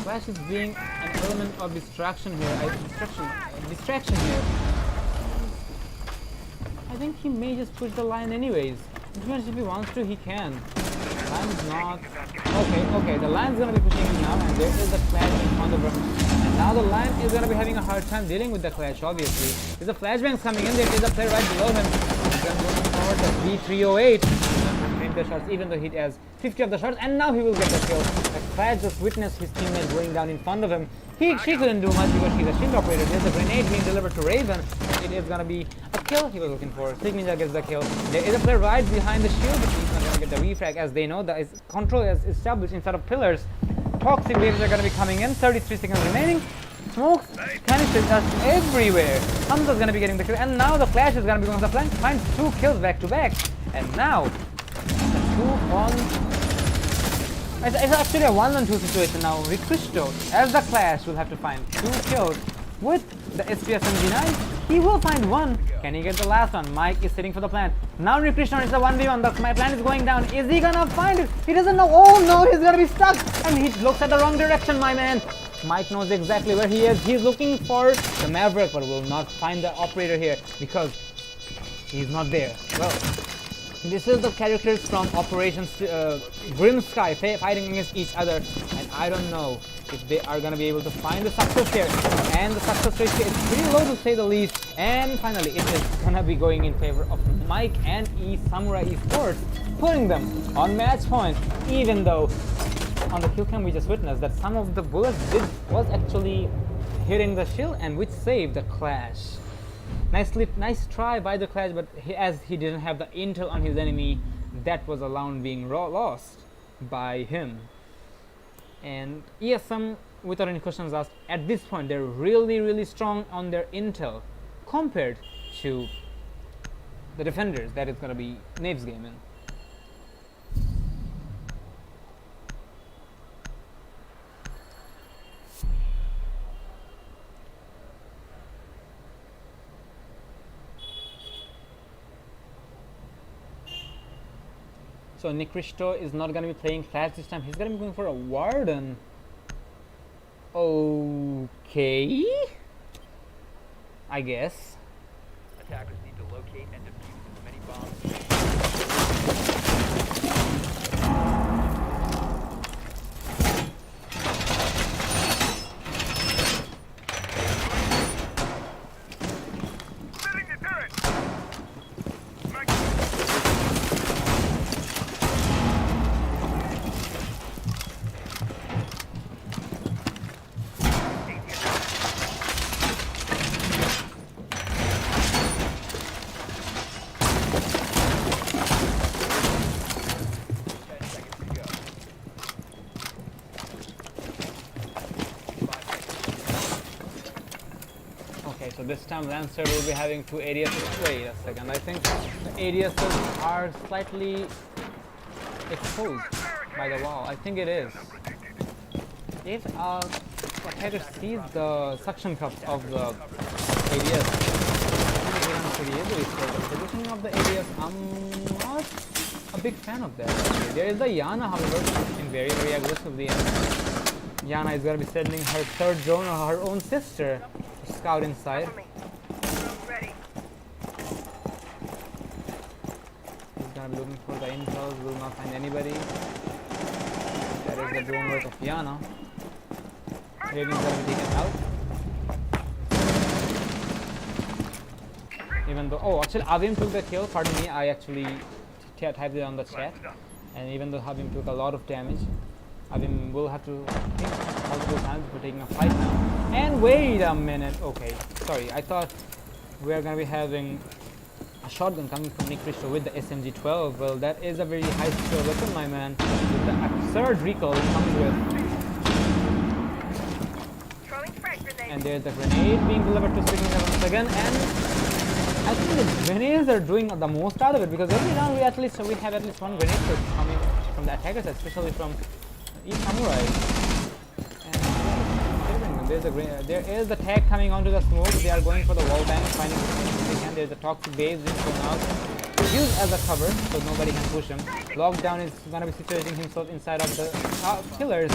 Speaker 1: Flash is being an element of distraction here. Distraction here. I think he may just push the Lion anyways. If he wants to, he can. Lion's not. Okay, the Lion's gonna be pushing him now, and there is a clash in front of him. And now the Lion is gonna be having a hard time dealing with the clash, obviously. There's a flashbang coming in, there is a player right below him. He's gonna go forward to B308. The shots, even though he has 50 of the shots, and now he will get the kill. The Clash just witnessed his teammate going down in front of him. She couldn't do much because she's a shield operator. There's a grenade being delivered to Raven. It is gonna be a kill he was looking for. Sig Ninja gets the kill. There is a player right behind the shield, but he's not gonna get the refrag, as they know that control is established inside of pillars. Toxic waves are gonna be coming in. 33 seconds remaining. Smokes, canisters are everywhere. Hamza's gonna be getting the kill, and now the Clash is gonna be going to the flank, finds 2 kills back to back. And now, the 2 on... It's actually a 1-on-2 situation now. Ricristo, as the Clash, will have to find 2 kills with the SPS MG9. He will find 1. Can he get the last one? Mike is sitting for the plant. Now Ricristo is a 1v1. My plant is going down. Is he gonna find it? He doesn't know. Oh no, he's gonna be stuck. And he looks at the wrong direction, my man. Mike knows exactly where he is. He's looking for the Maverick, but will not find the operator here because he's not there. Well, this is the characters from Operations Grim Sky fighting against each other, and I don't know if they are gonna be able to find the success here. And the success rate here is pretty low to say the least. And finally, it is gonna be going in favor of Mike and eSamurai Esports, putting them on match point. Even though on the kill cam we just witnessed that some of the bullets was actually hitting the shield, and which saved the Clash. Nice try by the Clash, but as he didn't have the intel on his enemy, that was a round being lost by him. And ESM, without any questions asked, at this point they're really strong on their intel compared to the defenders. That is going to be Knaves Gaming. So Ricristo is not going to be playing Clash this time. He's going to be going for a Warden. Okay, I guess.
Speaker 5: Attackers need to locate and defuse as many bombs.
Speaker 1: So this time Lancer will be having 2 ADSs. Wait a second, I think the ADSs are slightly exposed by the wall. I think it is. If attacker sees the suction cups of the ADS, pretty easily. So the positioning of the ADS, I'm not a big fan of that. There is the Yana, however, in very aggressively, and Yana is going to be sending her 3rd drone or her own sister to scout inside. He's going to be looking for the intels, will not find anybody. That is the drone work of Yana. Raven's going to be taken out. Even though, oh, actually Avim took the kill, pardon me, I actually typed it on the chat. And even though Avim took a lot of damage, Avim will have to think multiple times before taking a fight now. And wait a minute, okay, sorry, I thought we are going to be having a shotgun coming from Ricristo with the SMG-12. Well, that is a very high skill weapon, my man, with the absurd recoil it comes with. And there's the grenade being delivered to Sigma once again, and I think the grenades are doing the most out of it, because every round we have at least one grenade coming from the attackers, especially from eSamurai. And there is the tag coming onto the smoke. They are going for the wall bang, finding if they can. There's a toxic base being thrown out, used as a cover so nobody can push him. Lockdown is gonna be situating himself inside of the pillars.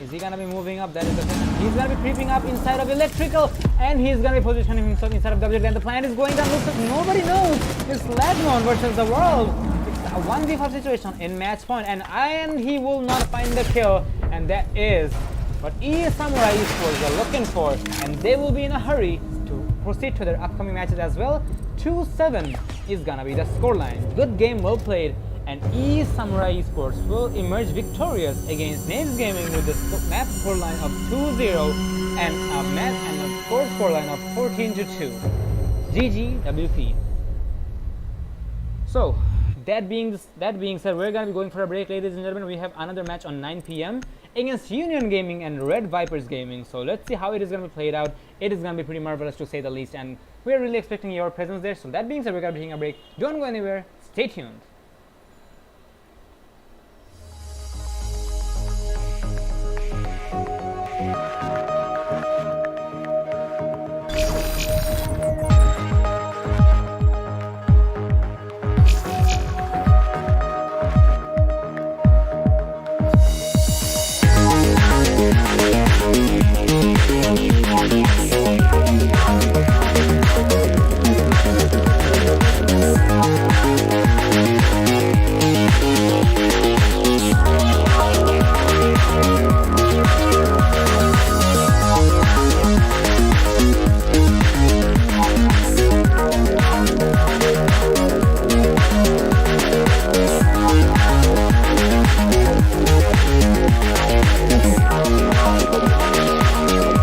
Speaker 1: Is he gonna be moving up? That is the question. He's gonna be creeping up inside of electrical, and he's gonna be positioning himself inside of WD, and the planet is going down. Looks like nobody knows. It's Lagmon versus the world. It's a 1v5 situation in match point, and he will not find the kill, and that is what eSamurai Esports are looking for, and they will be in a hurry to proceed to their upcoming matches as well. 2-7 is gonna be the scoreline. Good game, well played, and eSamurai Esports will emerge victorious against Knaves Gaming with the map scoreline of 2-0 and a scoreline of 14-2. GG WP. So that being said, we're gonna be going for a break, ladies and gentlemen. We have another match on 9 p.m. against Union Gaming and Red Vipers Gaming. So let's see how it is going to be played out. It is going to be pretty marvelous to say the least, and we're really expecting your presence there. So that being said, we're going to be taking a break. Don't go anywhere. Stay tuned.